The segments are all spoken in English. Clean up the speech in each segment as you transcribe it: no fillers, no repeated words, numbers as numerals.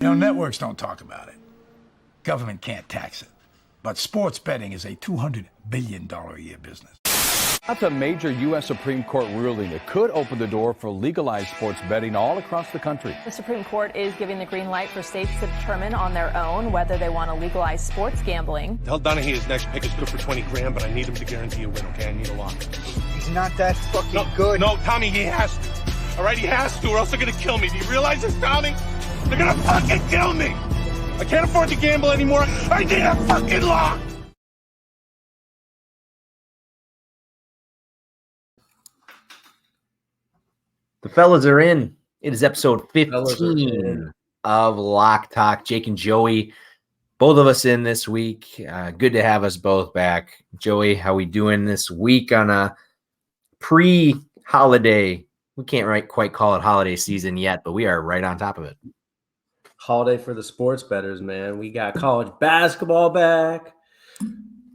Networks don't talk about it. Government can't tax it. But sports betting is a $200 billion a year business. That's a major U.S. Supreme Court ruling that could open the door for legalized sports betting all across the country. The Supreme Court is giving the green light for states to determine on their own whether they want to legalize sports gambling. Tell Donahue his next pick is good for 20 grand, but I need him to guarantee a win, okay? I need a lock. He's not that fucking good. No, Tommy, he has to. All right, he has to, or else they're going to kill me. Do you realize this, Tommy? They're going to fucking kill me. I can't afford to gamble anymore. I need a fucking lock. The fellas are in. It is episode 15 of Lock Talk. Jake and Joey, both of us in this week. Good to have us both back. Joey, how we doing this week on a pre-holiday? We can't quite call it holiday season yet, but we are right on top of it. Holiday for the sports bettors, man. We got college basketball back.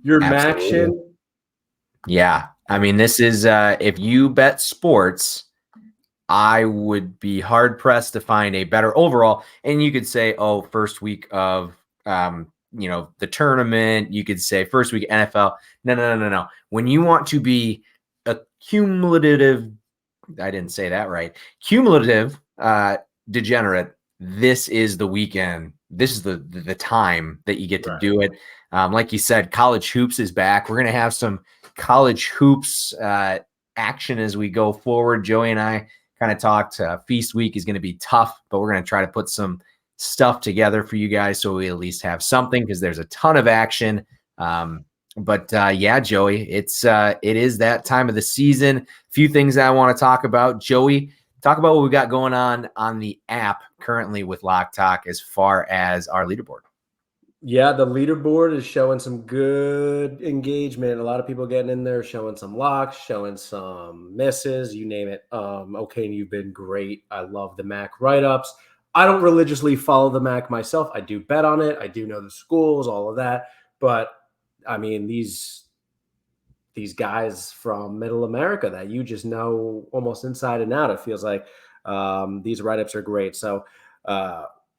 Your Maction. Yeah. I mean, this is if you bet sports, I would be hard pressed to find a better overall. And you could say, oh, first week of the tournament. You could say first week NFL. No. When you want to be a cumulative, I didn't say that right. Cumulative degenerate. This is the weekend. This is the time that you get to do it. Like you said, college hoops is back. We're going to have some college hoops action as we go forward. Joey and I kind of talked. Feast week is going to be tough, but we're going to try to put some stuff together for you guys so we at least have something because there's a ton of action. Yeah, Joey, it is that time of the season. A few things that I want to talk about. Joey, talk about what we got going on the app currently with Lock Talk as far as our leaderboard. Yeah, the leaderboard is showing some good engagement. A lot of people getting in there, showing some locks, showing some misses, you name it. Okay, you've been great. I love the MAC write-ups. I don't religiously follow the MAC myself. I do bet on it. I do know the schools, all of that. But, I mean, these guys from Middle America that you just know almost inside and out, it feels like these write-ups are great. So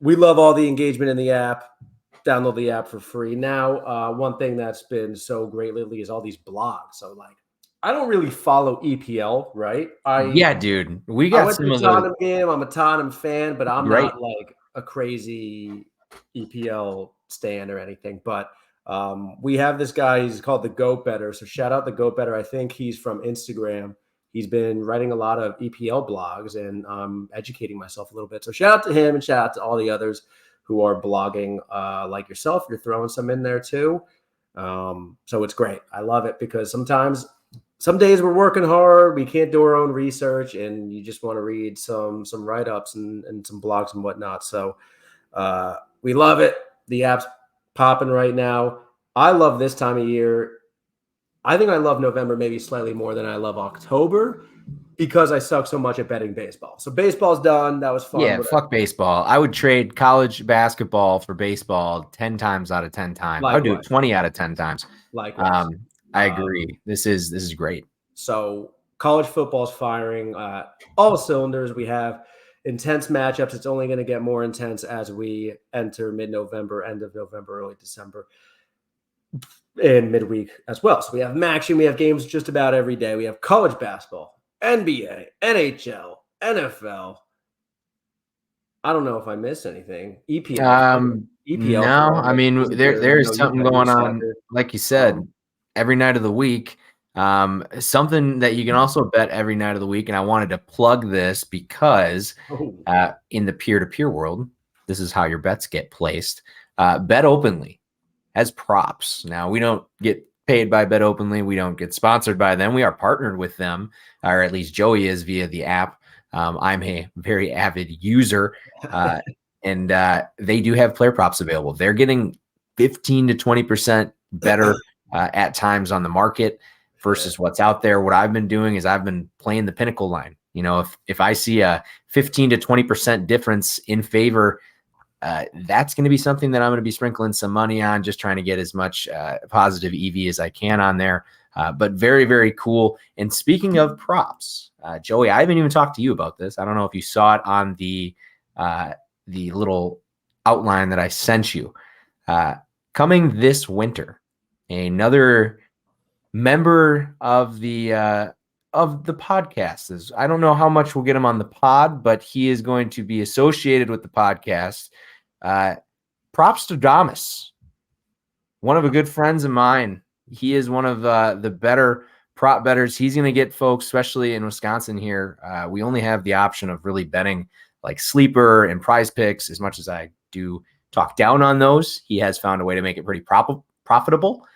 we love all the engagement in the app. Download the app for free. Now, one thing that's been so great lately is all these blogs. So, like, I don't really follow EPL, right? Dude. We got some of Tottenham game. I'm a Tottenham fan, but I'm not like a crazy EPL stan or anything. But we have this guy. He's called the Goat Better. So shout out the Goat Better. I think he's from Instagram. He's been writing a lot of EPL blogs, and I'm educating myself a little bit. So shout out to him and shout out to all the others who are blogging like yourself. You're throwing some in there too. So it's great. I love it because some days we're working hard. We can't do our own research and you just want to read some write-ups and some blogs and whatnot. So we love it. The app's popping right now. I love this time of year. I think I love November maybe slightly more than I love October because I suck so much at betting baseball. So baseball's done. That was fun. Yeah, fuck baseball. I would trade college basketball for baseball 10 times out of 10 times. Likewise. I would do it 20 out of 10 times. Likewise. I agree. This is great. So college football's firing all cylinders. We have intense matchups. It's only going to get more intense as we enter mid-November, end of November, early December, and midweek as well. So we have action. We have games just about every day. We have college basketball, NBA, NHL, NFL. I don't know if I missed anything. EPL. EPL. No, I mean there's something going on. Like you said, every night of the week. Something that you can also bet every night of the week, and I wanted to plug this because in the peer-to-peer world, this is how your bets get placed. Bet Openly has props. Now, we don't get paid by Bet Openly. We don't get sponsored by them. We are partnered with them, or at least Joey is via the app. I'm a very avid user, and they do have player props available. They're getting 15 to 20% better at times on the market versus what's out there. What I've been doing is I've been playing the pinnacle line. You know, if I see a 15 to 20% difference in favor, that's going to be something that I'm going to be sprinkling some money on, just trying to get as much positive EV as I can on there. But very, very cool. And speaking of props, Joey, I haven't even talked to you about this. I don't know if you saw it on the little outline that I sent you. Coming this winter, another member of the podcast I don't know how much we'll get him on the pod, but he is going to be associated with the podcast. Props to Damas, one of the good friends of mine. He is one of the better prop bettors. He's going to get folks, especially in Wisconsin here. We only have the option of really betting like sleeper and prize picks. As much as I do talk down on those, he has found a way to make it pretty profitable.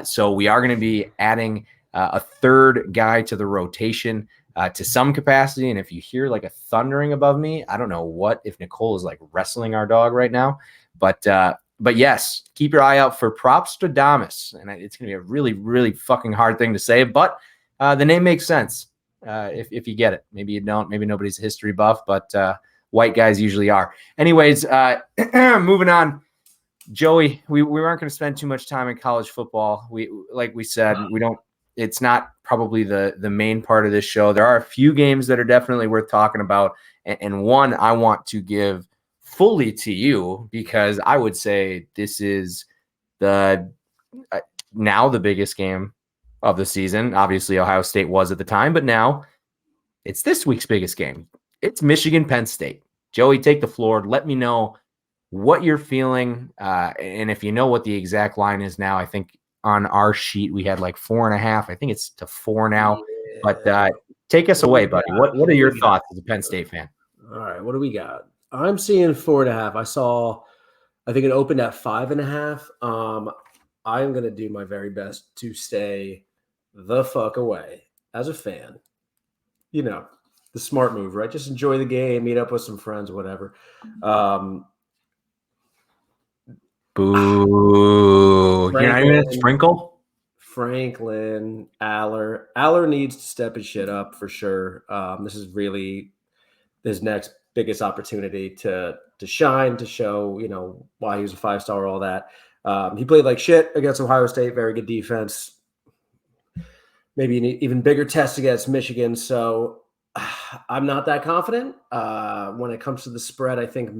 So we are going to be adding a third guy to the rotation to some capacity. And if you hear like a thundering above me, I don't know if Nicole is like wrestling our dog right now, but yes, keep your eye out for Props to Damas. And it's going to be a really, really fucking hard thing to say, but the name makes sense if you get it. Maybe you don't. Maybe nobody's a history buff, but white guys usually are. Anyways, moving on. Joey, we aren't going to spend too much time in college football. Like we said, we don't. It's not probably the main part of this show. There are a few games that are definitely worth talking about, and one I want to give fully to you because I would say this is now the biggest game of the season. Obviously, Ohio State was at the time, but now it's this week's biggest game. It's Michigan-Penn State. Joey, take the floor. Let me know what you're feeling, and if you know what the exact line is now. I think on our sheet we had like 4.5. I think it's to 4 now. Yeah. But take us away, buddy. What are your thoughts as a Penn State fan? All right, what do we got? I'm seeing 4.5. I think it opened at 5.5. I'm going to do my very best to stay the fuck away as a fan. You know, the smart move, right? Just enjoy the game, meet up with some friends, whatever. Boo. You're not even a sprinkle? Franklin, Aller needs to step his shit up for sure. This is really his next biggest opportunity to shine, to show, you know, why he was a 5-star, all that. He played like shit against Ohio State, very good defense. Maybe an even bigger test against Michigan. So I'm not that confident. When it comes to the spread, I think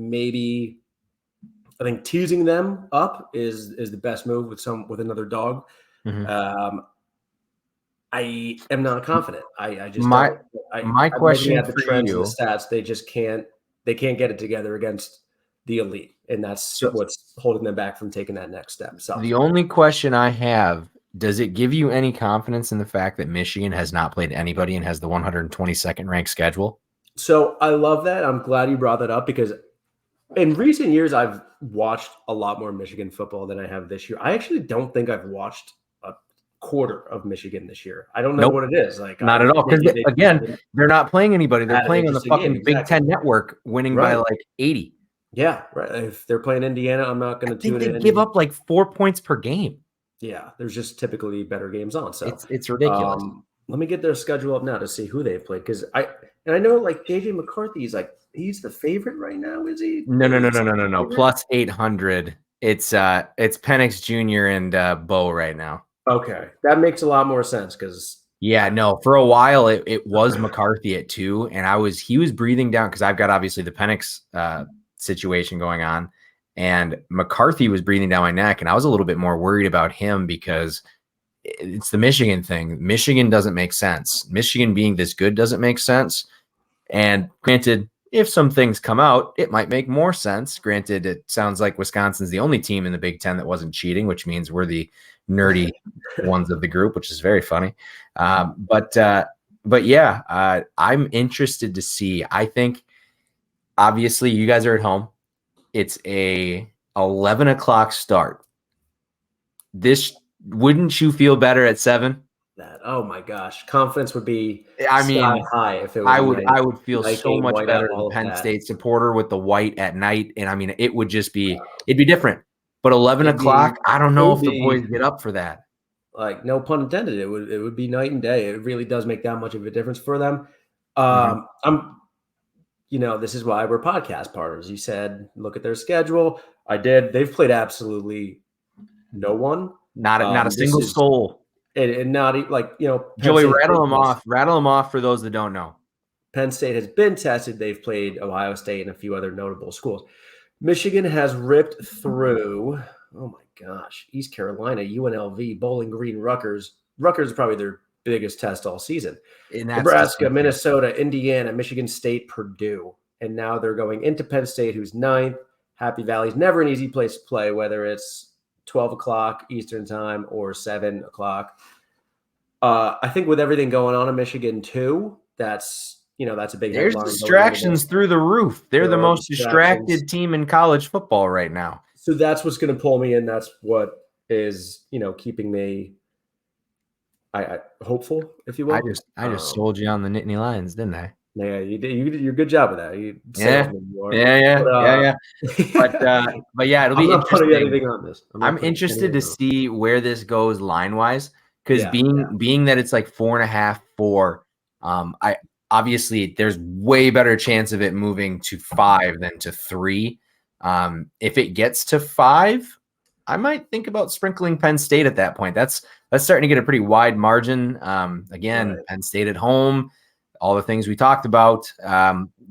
teasing them up is the best move with another dog. Mm-hmm. I am not confident. I just my question at the for trends you, and the stats, they just can't get it together against the elite, and that's what's holding them back from taking that next step. So the only question I have, does it give you any confidence in the fact that Michigan has not played anybody and has the 122nd ranked schedule? So I love that. I'm glad you brought that up because in recent years I've watched a lot more Michigan football than I have this year. I actually don't think I've watched a quarter of Michigan this year. I don't know what it is. Like, not at all. Because again, they're not playing anybody. They're playing on the fucking Big Ten network, winning by like 80. Yeah, right. If they're playing Indiana, I'm not going to tune in. They give up like 4 points per game. Yeah, there's just typically better games on. So it's ridiculous. Let me get their schedule up now to see who they've played. Because I know like JJ McCarthy is like, he's the favorite right now, is he? No. Plus 800. It's Penix Jr. and Bo right now. Okay, that makes a lot more sense because for a while it was McCarthy at 2, and he was breathing down because I've got obviously the Penix situation going on, and McCarthy was breathing down my neck, and I was a little bit more worried about him because it's the Michigan thing. Michigan doesn't make sense. Michigan being this good doesn't make sense. And granted, if some things come out, it might make more sense. Granted, it sounds like Wisconsin's the only team in the Big Ten that wasn't cheating, which means we're the nerdy ones of the group, which is very funny. But yeah, I'm interested to see. I think obviously you guys are at home. It's a 11 o'clock start. Wouldn't you feel better at 7? Oh my gosh, confidence would be sky high if it was. I would feel so much better as a Penn State supporter with the white at night, and I mean it would just be it'd be different. But 11 o'clock, I don't know if the boys get up for that. Like, no pun intended, it would be night and day. It really does make that much of a difference for them. This is why we're podcast partners. You said look at their schedule. I did. They've played absolutely no one. Not a single soul. And not like, Joey, rattle them off for those that don't know. Penn State has been tested. They've played Ohio State and a few other notable schools. Michigan has ripped through, oh my gosh, East Carolina, UNLV, Bowling Green, Rutgers. Rutgers is probably their biggest test all season. And that's Nebraska, Minnesota, Indiana, Michigan State, Purdue. And now they're going into Penn State, who's ninth. Happy Valley's never an easy place to play, whether it's 12 o'clock Eastern time or 7 o'clock. I think with everything going on in Michigan too, that's a big There's headline. distractions through the roof. They're the most distracted team in college football right now. So that's what's going to pull me in. That's what is, keeping me I hopeful, if you will. I just sold you on the Nittany Lions, didn't I? Yeah, you did. You did your good job with that. Yeah. But yeah, it'll be I'm not interesting. putting anything on this. I'm interested to see where this goes line wise, because being that it's like 4.5, 4. I obviously there's way better chance of it moving to 5 than to 3. If it gets to 5, I might think about sprinkling Penn State at that point. That's starting to get a pretty wide margin. Again, right. Penn State at home, all the things we talked about.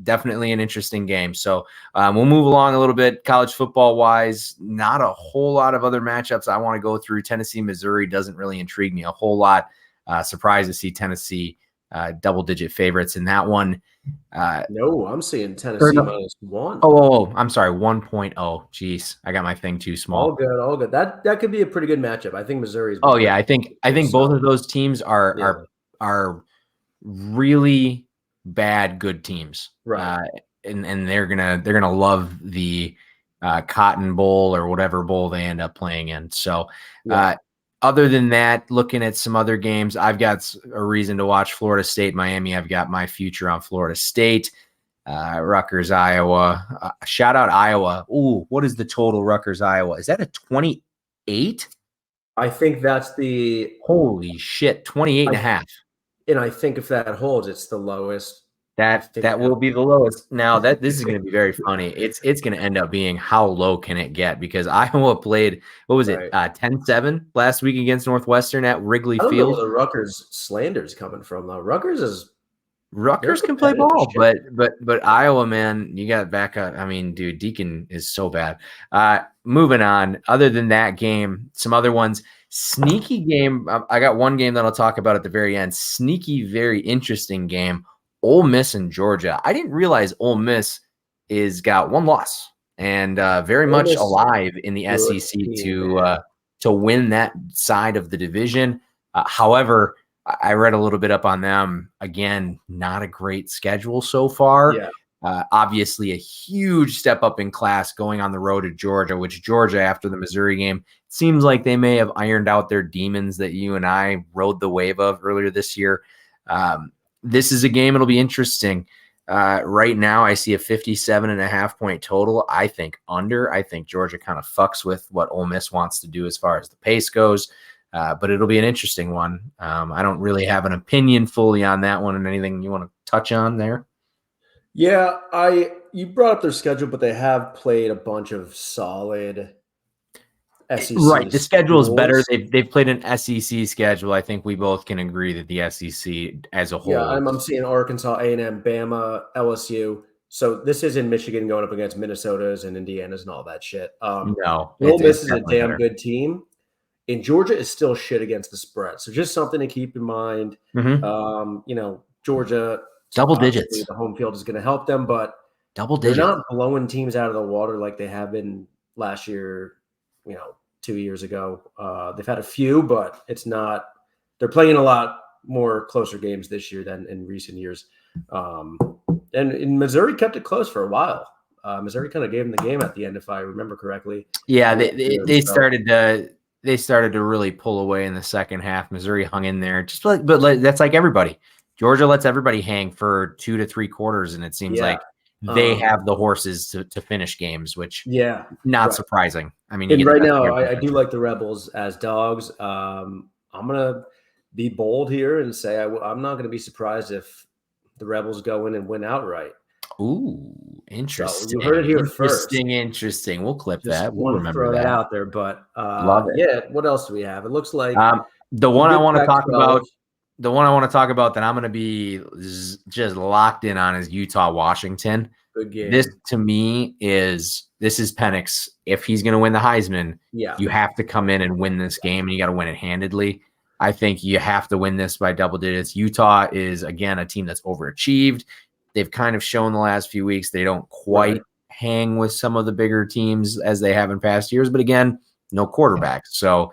Definitely an interesting game. So we'll move along a little bit. College football wise, not a whole lot of other matchups I want to go through. Tennessee, Missouri doesn't really intrigue me a whole lot. Surprised to see Tennessee double-digit favorites in that one. No, I'm seeing Tennessee -1. Oh, I'm sorry, 1.0. Jeez, I got my thing too small. All good. That could be a pretty good matchup. I think Missouri's. Oh yeah, I think both of those teams are really bad good teams, right? And they're gonna love the Cotton Bowl or whatever bowl they end up playing in. So. Yeah. Other than that, looking at some other games, I've got a reason to watch Florida State, Miami. I've got my future on Florida State, Rutgers, Iowa. Shout out Iowa. Ooh, what is the total Rutgers, Iowa? Is that a 28? I think that's the – holy shit, 28.5. And I think if that holds, it's the lowest. That will be the lowest. Now this is going to be very funny. It's going to end up being how low can it get, because Iowa played, what was it, 10-7 last week against Northwestern at Wrigley Field. I don't know where the Rutgers slander's coming from though. Rutgers can play ball, but Iowa, man, you got back up. I mean, dude, Deacon is so bad. Moving on. Other than that game, some other ones. Sneaky game. I got one game that I'll talk about at the very end. Sneaky, very interesting game. Ole Miss and Georgia. I didn't realize Ole Miss is got one loss and very much alive in the SEC to win that side of the division. However, I read a little bit up on them. Again, not a great schedule so far. Yeah. Obviously, a huge step up in class going on the road to Georgia, which Georgia, after the Missouri game, seems like they may have ironed out their demons that you and I rode the wave of earlier this year. This is a game. It'll be interesting. Right now, I see a 57.5 point total. I think under. I think Georgia kind of fucks with what Ole Miss wants to do as far as the pace goes. But it'll be an interesting one. I don't really have an opinion fully on that one. And anything you want to touch on there? Yeah, you brought up their schedule, but they have played a bunch of solid SEC. Right, the schedule is better. They've played an SEC schedule. I think we both can agree that the SEC as a whole. Yeah, I'm seeing Arkansas, A&M, Bama, LSU. So this is in Michigan going up against Minnesota's and Indiana's and all that shit. No, Ole Miss is a damn good team. And Georgia is still shit against the spread. So just something to keep in mind. Mm-hmm. Georgia double digits. The home field is going to help them, but double digits. They're not blowing teams out of the water like they have been last year, 2 years ago. They've had a few, but it's not – they're playing a lot more closer games this year than in recent years. And Missouri kept it close for a while. Missouri kind of gave them the game at the end, if I remember correctly. Yeah, they started to really pull away in the second half. Missouri hung in there, but that's like everybody. Georgia lets everybody hang for 2 to 3 quarters, and it seems like they have the horses to finish games, which not surprising. I mean, and right now I do like the Rebels as dogs. I'm gonna be bold here and say I'm not gonna be surprised if the Rebels go in and win outright. Ooh, interesting. So you heard it here first. Interesting. We'll clip that. We'll remember throw that out there. But love it. Yeah, what else do we have? It looks like the one I want to talk about. The one I want to talk about that I'm going to be just locked in on is Utah, Washington. Good game. This to me is Penix. If he's going to win the Heisman, Yeah. you have to come in and win this game, and you got to win it handedly. I think you have to win this by double digits. Utah is, again, a team that's overachieved. They've kind of shown the last few weeks they don't quite hang with some of the bigger teams as they have in past years. But again, no quarterback. So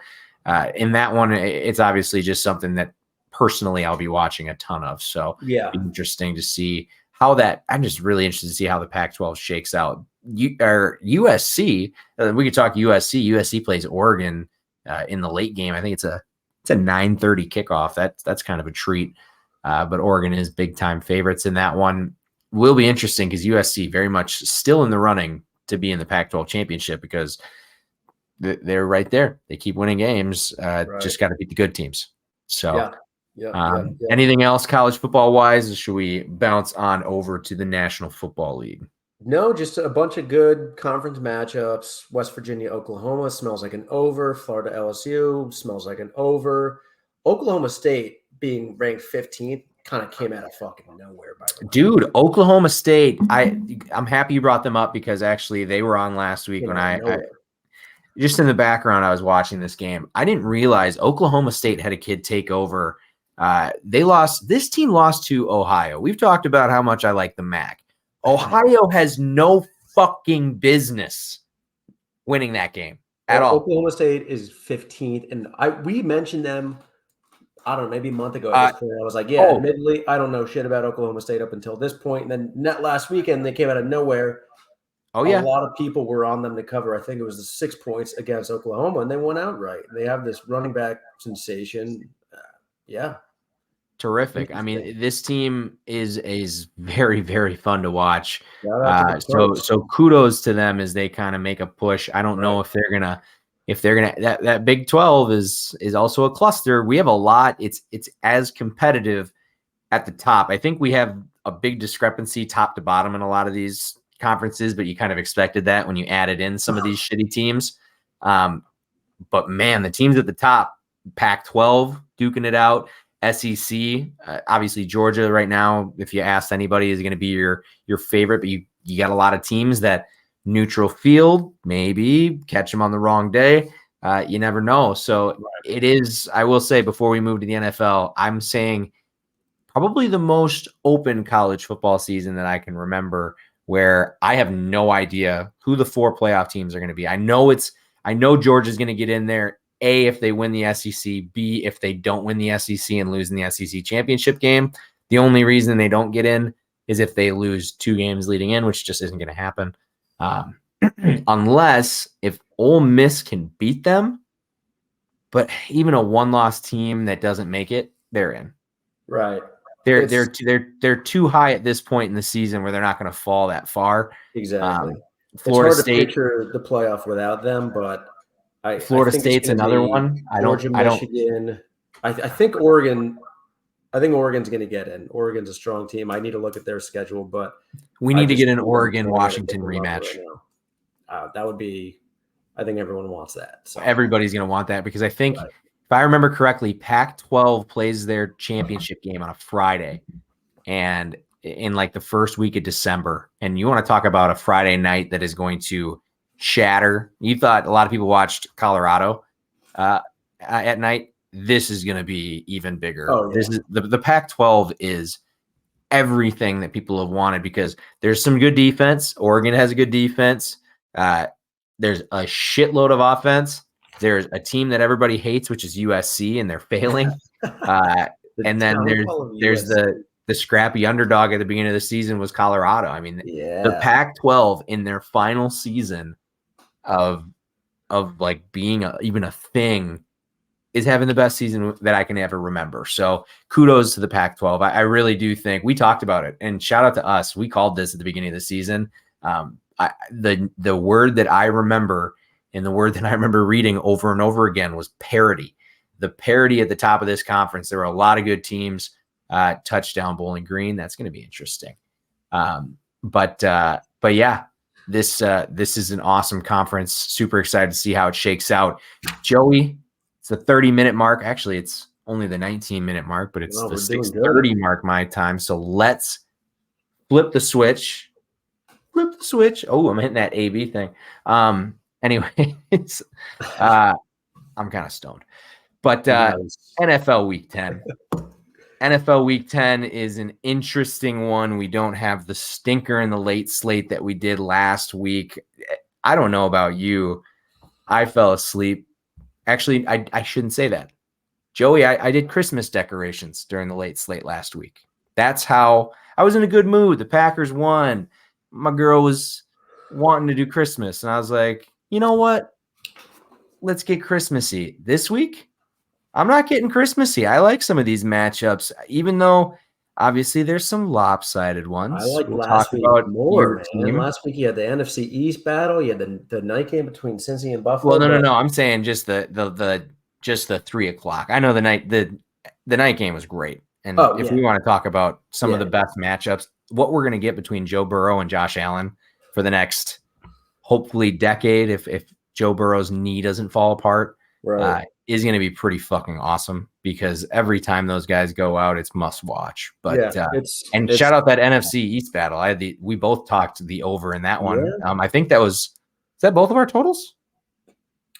in that one, it's obviously just something that personally I'll be watching a ton of. So yeah, it'll be interesting to see how that. I'm just really interested to see how the Pac-12 shakes out. USC, we could talk USC. USC plays Oregon in the late game. I think it's a 9:30 kickoff. That's kind of a treat. But Oregon is big time favorites in that one. Will be interesting because USC very much still in the running to be in the Pac-12 championship because they're right there. They keep winning games. Just got to beat the good teams. So, anything else college football wise? Or should we bounce on over to the National Football League? No, just a bunch of good conference matchups. West Virginia, Oklahoma smells like an over. Florida, LSU smells like an over. Oklahoma State being ranked 15th kind of came out of fucking nowhere. By the way, dude, Oklahoma State. I'm happy you brought them up because actually they were on last week when I just in the background I was watching this game. I didn't realize Oklahoma State had a kid take over. This team lost to Ohio. We've talked about how much I like the MAC. Ohio has no fucking business winning that game at all. Oklahoma State is 15th, and we mentioned them, I don't know, maybe a month ago at this point. I was like, admittedly, I don't know shit about Oklahoma State up until this point. And then last weekend, they came out of nowhere. A lot of people were on them to cover. I think it was the 6 points against Oklahoma, and they won outright. They have this running back sensation. Terrific. I mean, this team is very, very fun to watch. So kudos to them as they kind of make a push. I don't know if they're gonna that Big 12 is also a cluster. We have a lot. It's as competitive at the top. I think we have a big discrepancy top to bottom in a lot of these conferences, but you kind of expected that when you added in some of these shitty teams. But man, the teams at the top, Pac-12 duking it out. SEC, obviously Georgia right now, if you asked anybody, is going to be your favorite, but you got a lot of teams that neutral field, maybe catch them on the wrong day. You never know. So it is, I will say before we move to the NFL, I'm saying probably the most open college football season that I can remember where I have no idea who the 4 playoff teams are going to be. I know Georgia's going to get in there. A, if they win the SEC, B, if they don't win the SEC and lose in the SEC championship game. The only reason they don't get in is if they lose 2 games leading in, which just isn't going to happen. Unless if Ole Miss can beat them, but even a 1-loss team that doesn't make it, they're in. Right. They're too high at this point in the season where they're not going to fall that far. Exactly. Florida it's hard State, to picture the playoff without them, but Florida State's another one. Michigan. I think Oregon. I think Oregon's going to get in. Oregon's a strong team. I need to look at their schedule, but we need to get an Oregon-Washington rematch. That would be. I think everyone wants that. So everybody's going to want that because I think, if I remember correctly, Pac-12 plays their championship game on a Friday, and in like the first week of December. And you want to talk about a Friday night that is going to shatter. You thought a lot of people watched Colorado at night. This is going to be even bigger. This is the Pac-12 is everything that people have wanted because there's some good defense. Oregon has a good defense. There's a shitload of offense. There's a team that everybody hates, which is USC, and they're failing. And then there's the scrappy underdog at the beginning of the season was Colorado. I mean, the Pac-12 in their final season of like being even a thing is having the best season that I can ever remember. So kudos to the Pac-12. I really do think we talked about it, and shout out to us. We called this at the beginning of the season. The word that I remember and the word that I remember reading over and over again was parity. The parity at the top of this conference. There were a lot of good teams. Touchdown Bowling Green. That's going to be interesting. But yeah, this is an awesome conference. Super excited to see how it shakes out. Joey, it's the 30-minute mark. Actually, it's only the 19-minute mark, but it's the 6:30 mark my time. So let's flip the switch flip the switch. Oh, I'm hitting that AB thing. Anyways, I'm kind of stoned. But NFL Week 10. NFL Week 10 is an interesting one. We don't have the stinker in the late slate that we did last week. I don't know about you. I fell asleep. Actually, I shouldn't say that. Joey, I did Christmas decorations during the late slate last week. That's how I was in a good mood. The Packers won. My girl was wanting to do Christmas. And I was like, you know what? Let's get Christmassy. This week, I'm not getting Christmassy. I like some of these matchups, even though obviously there's some lopsided ones. I like we'll last talk week about more, man. Team. Last week you had the NFC East battle. You had the night game between Cincy and Buffalo. Well, no. I'm saying just the 3:00. I know the night game was great. And if we want to talk about some of the best matchups, what we're going to get between Joe Burrow and Josh Allen for the next, hopefully, decade, if Joe Burrow's knee doesn't fall apart, is going to be pretty fucking awesome, because every time those guys go out, it's must watch. But shout out that NFC East battle. We both talked the over in that one. I think is that both of our totals?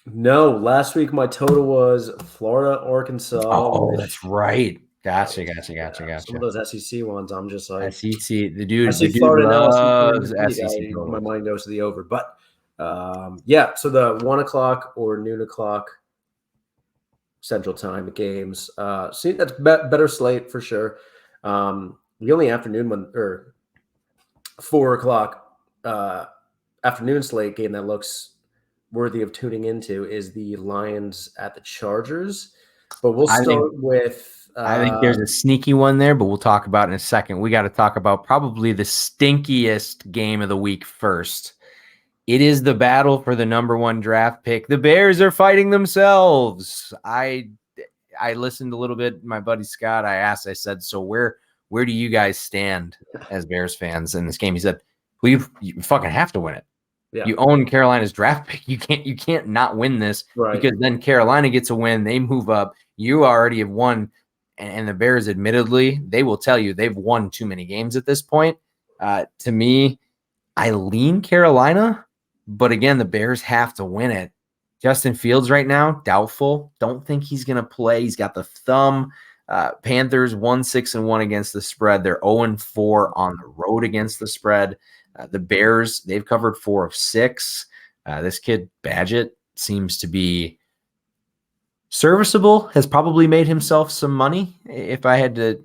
No, last week my total was Florida, Arkansas. Oh, that's right. Gotcha. Some of those SEC ones, I'm just like SEC. The dude Florida loves SEC. My mind goes to the over, but so the 1:00 or noon o'clock Central Time games. See, that's better slate for sure. The only afternoon one, or 4:00 afternoon slate game that looks worthy of tuning into is the Lions at the Chargers. But we'll start with. I think there's a sneaky one there, but we'll talk about it in a second. We got to talk about probably the stinkiest game of the week first. It is the battle for the #1 draft pick. The Bears are fighting themselves. I listened a little bit. My buddy Scott, I said, so where do you guys stand as Bears fans in this game? He said, well, you fucking have to win it. Yeah. You own Carolina's draft pick. You can't not win this, because then Carolina gets a win. They move up. You already have won. And the Bears, admittedly, they will tell you they've won too many games at this point. To me, I lean Carolina, but again, the Bears have to win it. Justin Fields right now, doubtful. Don't think he's going to play. He's got the thumb. Panthers 1-6-1 against the spread. They're 0-4 on the road against the spread. The Bears, they've covered 4 of 6. This kid Badgett seems to be serviceable, has probably made himself some money. If I had to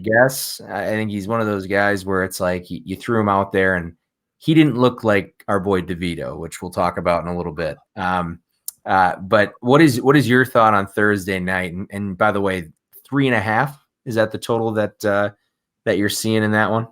guess, I think he's one of those guys where it's like you threw him out there and he didn't look like our boy DeVito, which we'll talk about in a little bit. But what is your thought on Thursday night? And by the way, 3.5, is that the total that you're seeing in that one?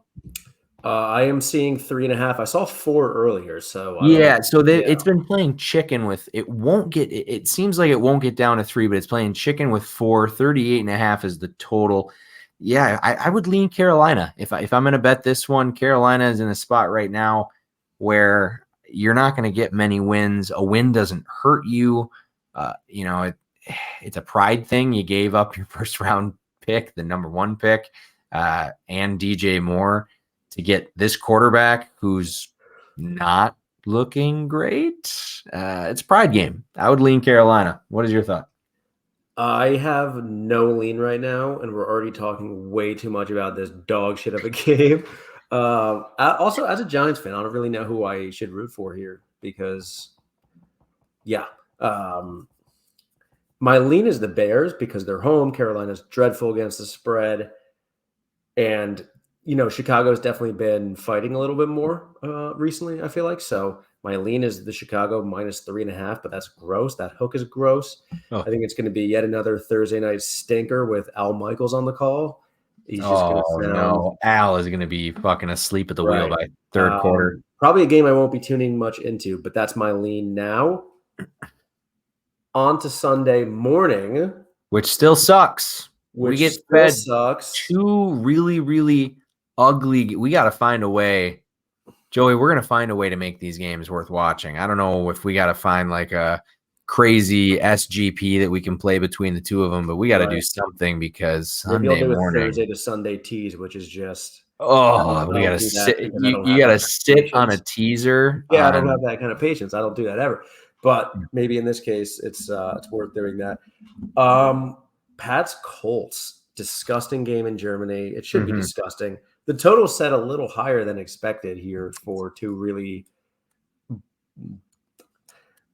I am seeing 3.5. I saw 4 earlier, so it's been playing chicken with it. It seems like it won't get down to 3, but it's playing chicken with 4. 38.5 is the total. Yeah, I would lean Carolina if I'm going to bet this one. Carolina is in a spot right now where you're not going to get many wins. A win doesn't hurt you. It's a pride thing. You gave up your first round pick, the #1 pick, and DJ Moore, to get this quarterback who's not looking great. It's a pride game. I would lean Carolina. What is your thought? I have no lean right now, and we're already talking way too much about this dog shit of a game. Also, as a Giants fan, I don't really know who I should root for here because, my lean is the Bears because they're home. Carolina's dreadful against the spread. And Chicago's definitely been fighting a little bit more recently, I feel like. So my lean is the Chicago -3.5, but that's gross. That hook is gross. Oh. I think it's going to be yet another Thursday night stinker with Al Michaels on the call. He's just no. Al is going to be fucking asleep at the wheel by third quarter. Probably a game I won't be tuning much into, but that's my lean now. On to Sunday morning. Which still sucks. We get fed 2 really, really ugly. We got to find a way, Joey. We're going to find a way to make these games worth watching. I don't know if we got to find like a crazy SGP that we can play between the two of them, but we got to do something because Maybe Sunday morning, Thursday to Sunday tease, which is just Oh, we don't gotta do that sit. because I don't You have that gotta kind of sit on a patience. teaser. Yeah, I don't have On that kind of patience. I don't do that ever. But maybe in this case, it's worth doing that. Pat's Colts, disgusting game in Germany. It should be Mhm. disgusting. The total set a little higher than expected here for two really.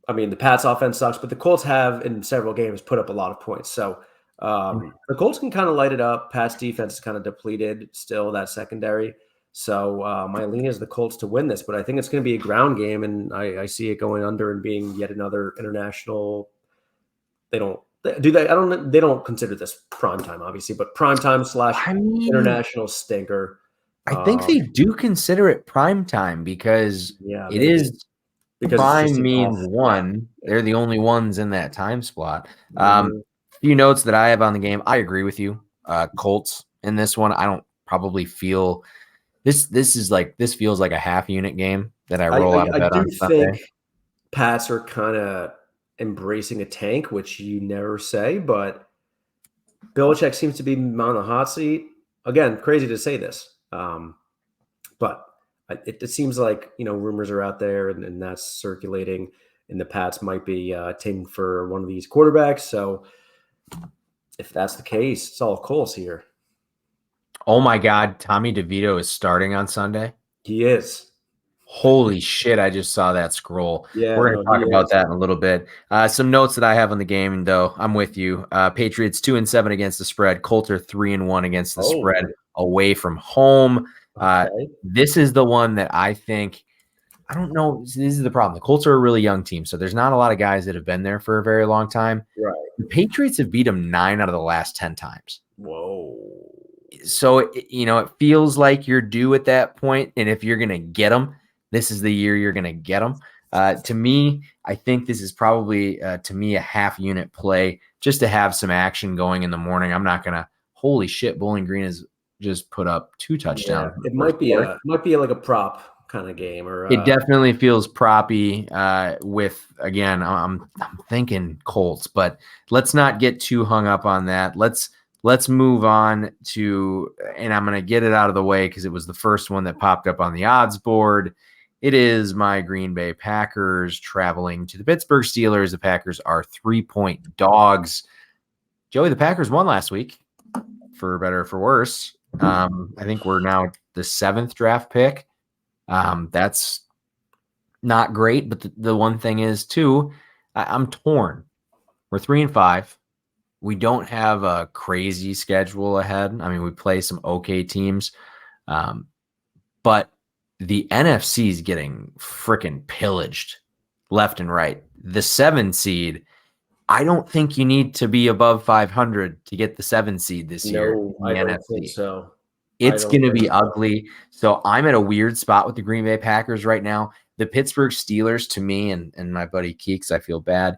I mean, the Pats offense sucks, but the Colts have in several games put up a lot of points. So the Colts can kind of light it up. Pat's defense is kind of depleted still, that secondary. So my lean is the Colts to win this, but I think it's going to be a ground game, and I see it going under and being yet another international. They don't do they. I don't. They don't consider this prime time, obviously, but prime time / I mean, international stinker. I think they do consider it prime time because Yeah, it maybe is because it's just prime an off. means Yeah. one. They're the only ones in that time slot. Mhm. Few notes that I have on the game. I agree with you. Colts in this one. I don't probably feel this feels like a half unit game that I roll out of I bed do on Sunday. think Pats are kind of embracing a tank, which you never say, but Belichick seems to be on the hot seat. Again, crazy to say this, but it seems like rumors are out there and that's circulating, and the Pats might be taking for one of these quarterbacks. So if that's the case, it's all Coles here. Oh my God, Tommy DeVito is starting on Sunday. He is. Holy shit, I just saw that scroll. Yeah, We're going no, to talk he about is. that in a little bit. Some notes that I have on the game, though. I'm with you. Patriots 2-7 against the spread. Coulter 3-1 against the spread Oh, away from home. okay. This is the one that I think, I don't know. This is the problem. The Colts are a really young team, so there's not a lot of guys that have been there for a very long time. Right. The Patriots have beat them 9 out of the last 10 times. Whoa. So, it feels like you're due at that point, and if you're going to get them, this is the year you're going to get them. To me, I think this is probably, to me, a half unit play just to have some action going in the morning. I'm not going to, holy shit, Bowling Green has just put up 2 touchdowns. Yeah, it might be like a prop kind of game, or It definitely feels proppy with, again, I'm thinking Colts, but let's not get too hung up on that. Let's move on to, and I'm going to get it out of the way because it was the first one that popped up on the odds board. It is my Green Bay Packers traveling to the Pittsburgh Steelers. The Packers are 3-point dogs. Joey, the Packers won last week, for better or for worse. I think we're now the 7th draft pick. That's not great, but the one thing is, too, I'm torn. We're 3-5. We don't have a crazy schedule ahead. I mean, we play some okay teams, but the NFC is getting freaking pillaged left and right. The 7 seed, I don't think you need to be above 500 to get the 7 seed this year. no, In the I don't NFC. think so. It's going to be ugly. So I'm at a weird spot with the Green Bay Packers right now. The Pittsburgh Steelers, to me, and my buddy Keeks, I feel bad.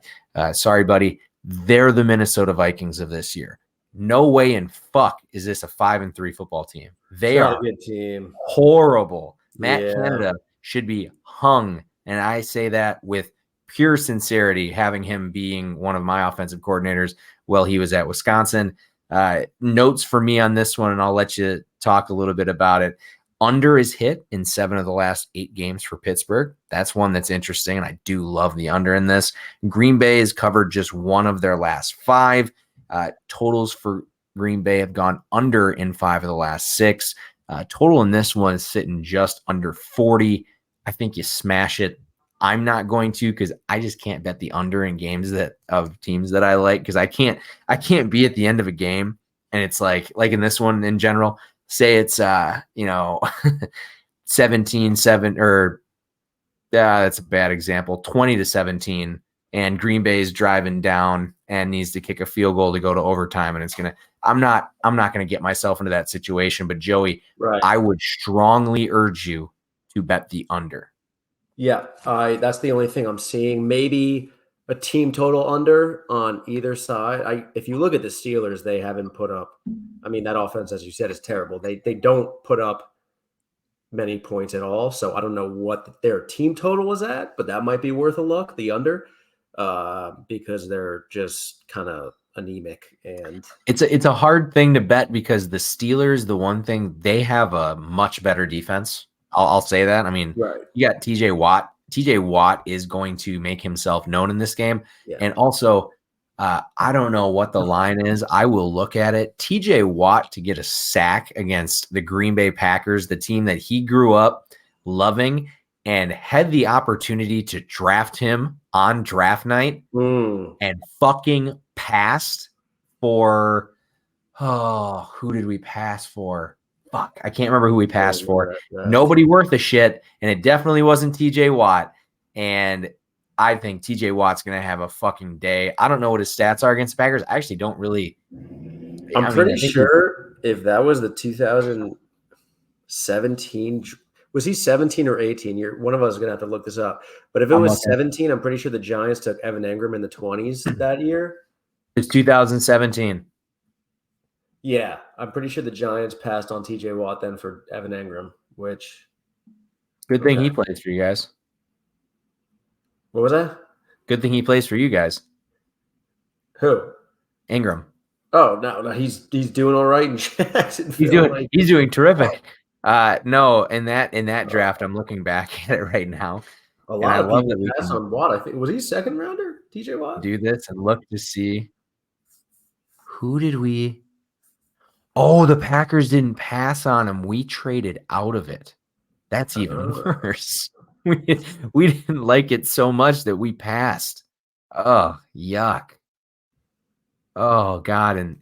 Sorry, buddy. They're the Minnesota Vikings of this year. No way in fuck is this a 5-3 football team. They are a good team. Horrible. Matt Yeah. Canada should be hung. And I say that with pure sincerity, having him being one of my offensive coordinators while he was at Wisconsin. Notes for me on this one, and I'll let you talk a little bit about it. Under is hit in 7 of the last 8 games for Pittsburgh. That's one that's interesting, and I do love the under in this. Green Bay has covered just 1 of their last 5. Totals for Green Bay have gone under in 5 of the last 6. Total in this one is sitting just under 40. I think you smash it. I'm not going to because I just can't bet the under in games of teams that I like because I can't be at the end of a game and it's like in this one in general. Say it's 17-7 or that's a bad example, 20-17, and Green Bay's driving down and needs to kick a field goal to go to overtime, and I'm not gonna get myself into that situation. But Joey, Right. I would strongly urge you to bet the under. Yeah, that's the only thing I'm seeing. Maybe a team total under on either side. If you look at the Steelers, they haven't put up. I mean, that offense, as you said, is terrible. They don't put up many points at all. So I don't know what their team total is at, but that might be worth a look. The under, because they're just kind of anemic, and it's a hard thing to bet because the Steelers, the one thing, they have a much better defense. I'll say that. I mean, right. you got TJ Watt. TJ Watt is going to make himself known in this game. Yeah. And also, I don't know what the line is. I will look at it. TJ Watt to get a sack against the Green Bay Packers, the team that he grew up loving and had the opportunity to draft him on draft night and fucking passed for, who did we pass for? Fuck, I can't remember who we passed for. Nobody worth a shit, and it definitely wasn't TJ Watt. And I think TJ Watt's going to have a fucking day. I don't know what his stats are against the Packers. I actually don't really. I'm pretty sure if that was the 2017, was he 17 or 18? One of us is going to have to look this up. But if it was 17, I'm pretty sure the Giants took Evan Engram in the 20s that year. It's 2017. Yeah, I'm pretty sure the Giants passed on TJ Watt then for Evan Engram, which. Good thing he plays for you guys. What was that? Good thing he plays for you guys. Who? Ingram. Oh no, he's doing all right in Jacksonville. He's doing terrific. No, in that draft, I'm looking back at it right now. A lot of people pass on Watt. I think was he second rounder? TJ Watt. Do this and look to see who did we. Oh, the Packers didn't pass on him. We traded out of it. That's even worse. We didn't like it so much that we passed. Oh, yuck. Oh, God. And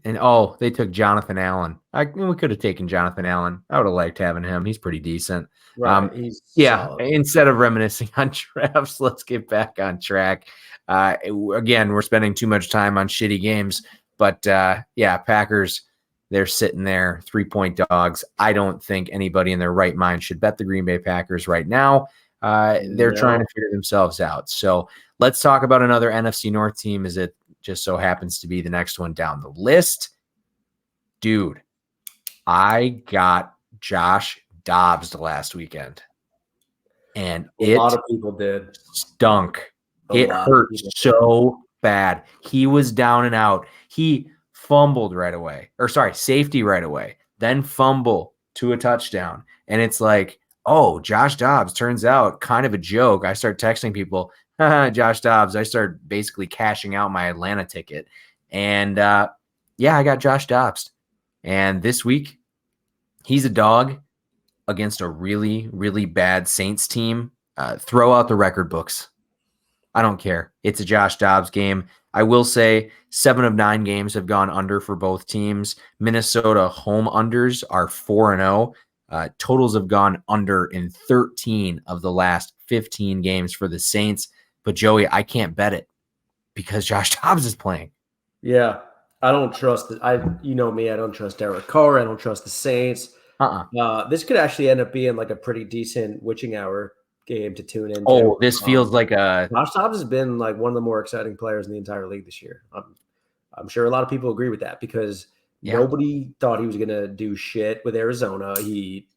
they took Jonathan Allen. We could have taken Jonathan Allen. I would have liked having him. He's pretty decent. Right. He's solid. Instead of reminiscing on drafts, let's get back on track. Again, we're spending too much time on shitty games. But, Packers, they're sitting there, 3-point dogs. I don't think anybody in their right mind should bet the Green Bay Packers right now. They're trying to figure themselves out. So let's talk about another NFC North team as it just so happens to be the next one down the list. Dude, I got Josh Dobbs last weekend. And a lot of people did. Stunk. It hurt so bad. He was down and out. He fumbled right away. Safety right away. Then fumble to a touchdown. And it's like, oh, Josh Dobbs turns out kind of a joke. I start texting people, Josh Dobbs. I start basically cashing out my Atlanta ticket. And I got Josh Dobbs. And this week, he's a dog against a really, really bad Saints team. Throw out the record books. I don't care. It's a Josh Dobbs game. I will say 7 of 9 games have gone under for both teams. Minnesota home unders are 4-0. Totals have gone under in 13 of the last 15 games for the Saints. But, Joey, I can't bet it because Josh Dobbs is playing. Yeah, I don't trust it. You know me, I don't trust Derek Carr. I don't trust the Saints. This could actually end up being like a pretty decent witching hour game to tune in. Oh, this feels like a – Josh Dobbs has been like one of the more exciting players in the entire league this year. I'm sure a lot of people agree with that because nobody thought he was going to do shit with Arizona. He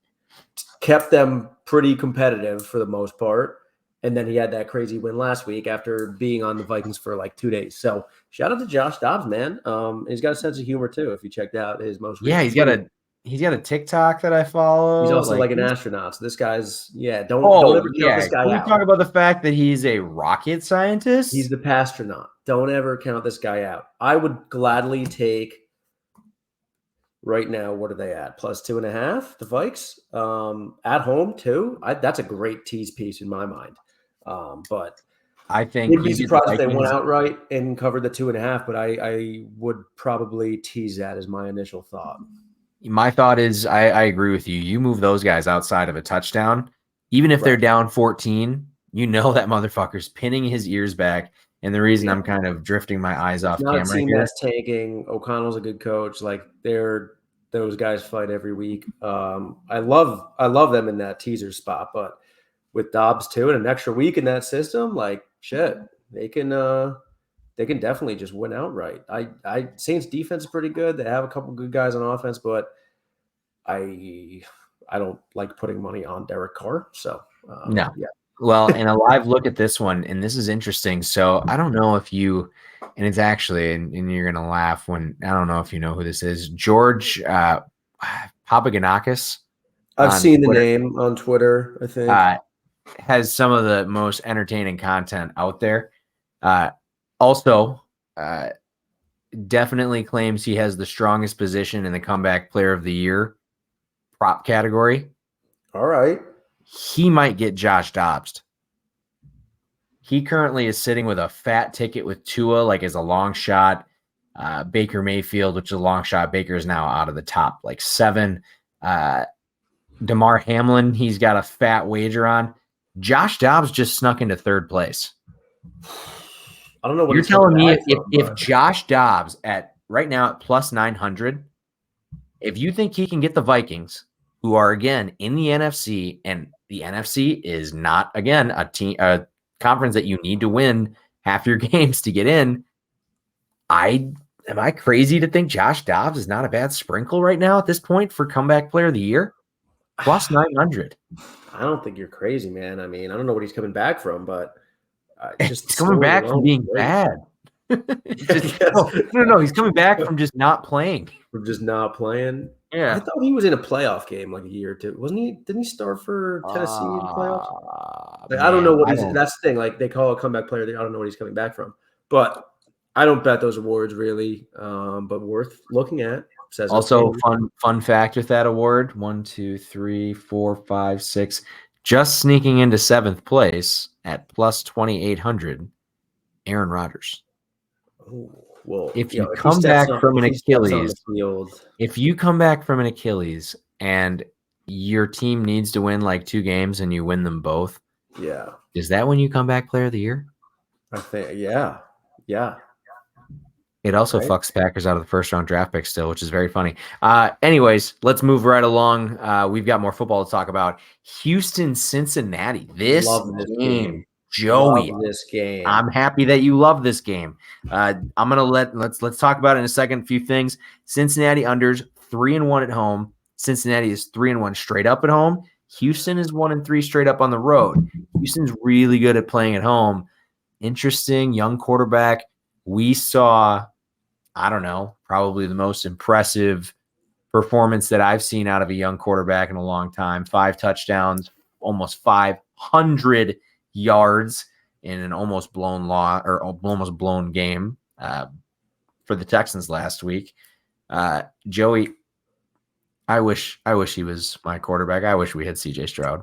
kept them pretty competitive for the most part. And then he had that crazy win last week after being on the Vikings for like 2 days. So shout out to Josh Dobbs, man. He's got a sense of humor too. If you checked out his most recent he's got a TikTok that I follow. He's also like an astronaut. So this guy's don't ever count this guy out. Can we talk about the fact that he's a rocket scientist? He's the pastronaut. Don't ever count this guy out. I would gladly take right now. What are they at? +2.5. The Vikes at home too. That's a great tease piece in my mind. But I think would be surprised if they went outright and covered the 2.5. But I would probably tease that as my initial thought. My thought is I agree with you. You move those guys outside of a touchdown, even if they're down 14, you know that motherfucker's pinning his ears back. And the reason I'm kind of drifting my eyes off camera not a team that's tanking. O'Connell's a good coach. Like those guys fight every week. I love them in that teaser spot, but with Dobbs too and an extra week in that system, like shit, they can definitely just win outright. Saints defense is pretty good. They have a couple good guys on offense, but I don't like putting money on Derek Carr. So no. Yeah. Well, and a live look at this one, and this is interesting. So I don't know if you, and it's actually, and you're gonna laugh when I don't know if you know who this is, George Papagiannakis I've on seen the Twitter, name on Twitter, I think. has some of the most entertaining content out there. Also, definitely claims he has the strongest position in the comeback player of the year prop category. All right. He might get Josh Dobbs. He currently is sitting with a fat ticket with Tua, like as a long shot. Baker Mayfield, which is a long shot. Baker is now out of the top, like 7. DeMar Hamlin, he's got a fat wager on. Josh Dobbs just snuck into 3rd place. I don't know what You're he's coming telling me back from, if Josh Dobbs at right now at plus 900, if you think he can get the Vikings, who are again in the NFC, and the NFC is not again a conference that you need to win half your games to get in. Am I crazy to think Josh Dobbs is not a bad sprinkle right now at this point for comeback player of the year? Plus 900. I don't think you're crazy, man. I mean, I don't know what he's coming back from, but just he's coming back from being bad. No, he's coming back from just not playing. From just not playing. Yeah. I thought he was in a playoff game like a year or two. Wasn't he? Didn't he start for Tennessee in the playoffs? Like, I don't know what he's. That's the thing. Like they call a comeback player. I don't know what he's coming back from. But I don't bet those awards really. But worth looking at. Says also, fun fact with that award: 1, 2, 3, 4, 5, 6, just sneaking into 7th place at plus 2,800. Aaron Rodgers. Oh, well, if you come back from an Achilles, if you come back from an Achilles and your team needs to win like 2 games and you win them both, is that when you come back player of the year? I think, yeah. It also fucks Packers out of the 1st round draft pick still, which is very funny. Anyways, let's move right along. We've got more football to talk about. Houston, Cincinnati. This game. Joey, love this game. I'm happy that you love this game. I'm gonna let's talk about it in a second. A few things. Cincinnati unders 3-1 at home. Cincinnati is 3-1 straight up at home. Houston is 1-3 straight up on the road. Houston's really good at playing at home. Interesting young quarterback. We saw, I don't know, probably the most impressive performance that I've seen out of a young quarterback in a long time. 5 touchdowns, almost 500 yards in an almost blown game for the Texans last week. Joey, I wish he was my quarterback. I wish we had CJ Stroud.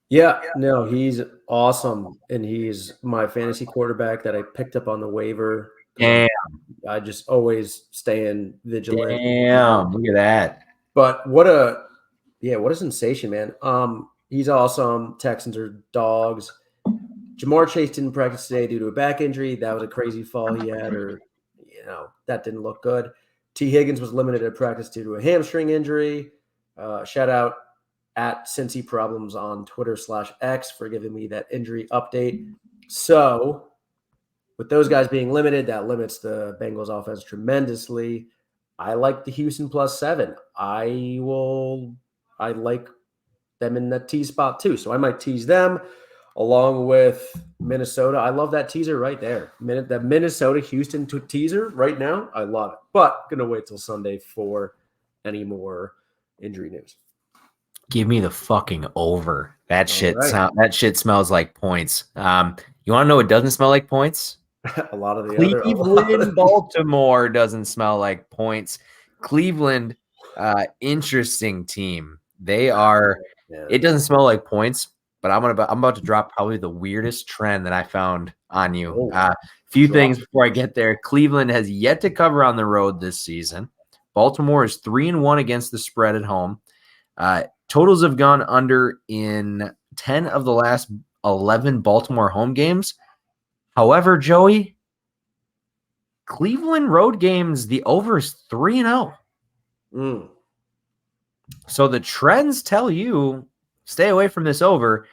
Yeah, no, he's awesome, and he's my fantasy quarterback that I picked up on the waiver. Damn. I just always staying vigilant. Damn, look at that. But what a sensation, man. He's awesome. Texans are dogs. Jamar Chase didn't practice today due to a back injury. That was a crazy fall he had, or that didn't look good. T. Higgins was limited at practice due to a hamstring injury. Shout out at Cincy Problems on Twitter/X for giving me that injury update. So with those guys being limited, that limits the Bengals offense tremendously. I like the Houston +7. I like them in that tease spot too. So I might tease them along with Minnesota. I love that teaser right there. That Minnesota-Houston teaser right now, I love it. But going to wait till Sunday for any more injury news. Give me the fucking over. That shit smells like points. You want to know what doesn't smell like points? A lot of the Cleveland, Baltimore doesn't smell like points. Cleveland, interesting team. They are. Yeah. It doesn't smell like points, but I'm about to drop probably the weirdest trend that I found on you. Few things before I get there. Cleveland has yet to cover on the road this season. Baltimore is 3-1 against the spread at home. Totals have gone under in 10 of the last 11 Baltimore home games. However, Joey, Cleveland road games, the over is 3-0. So the trends tell you stay away from this over.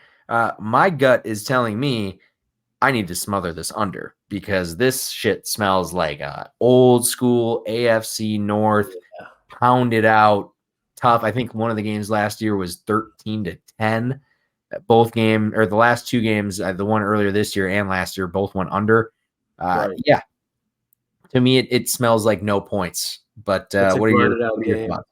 My gut is telling me I need to smother this under because this shit smells like old school AFC North, pounded out, tough. I think one of the games last year was 13-10. both game or the last two games, the one earlier this year and last year, both went under. Right. Yeah, to me, it smells like no points. But It's a what are grinded out your game. thoughts?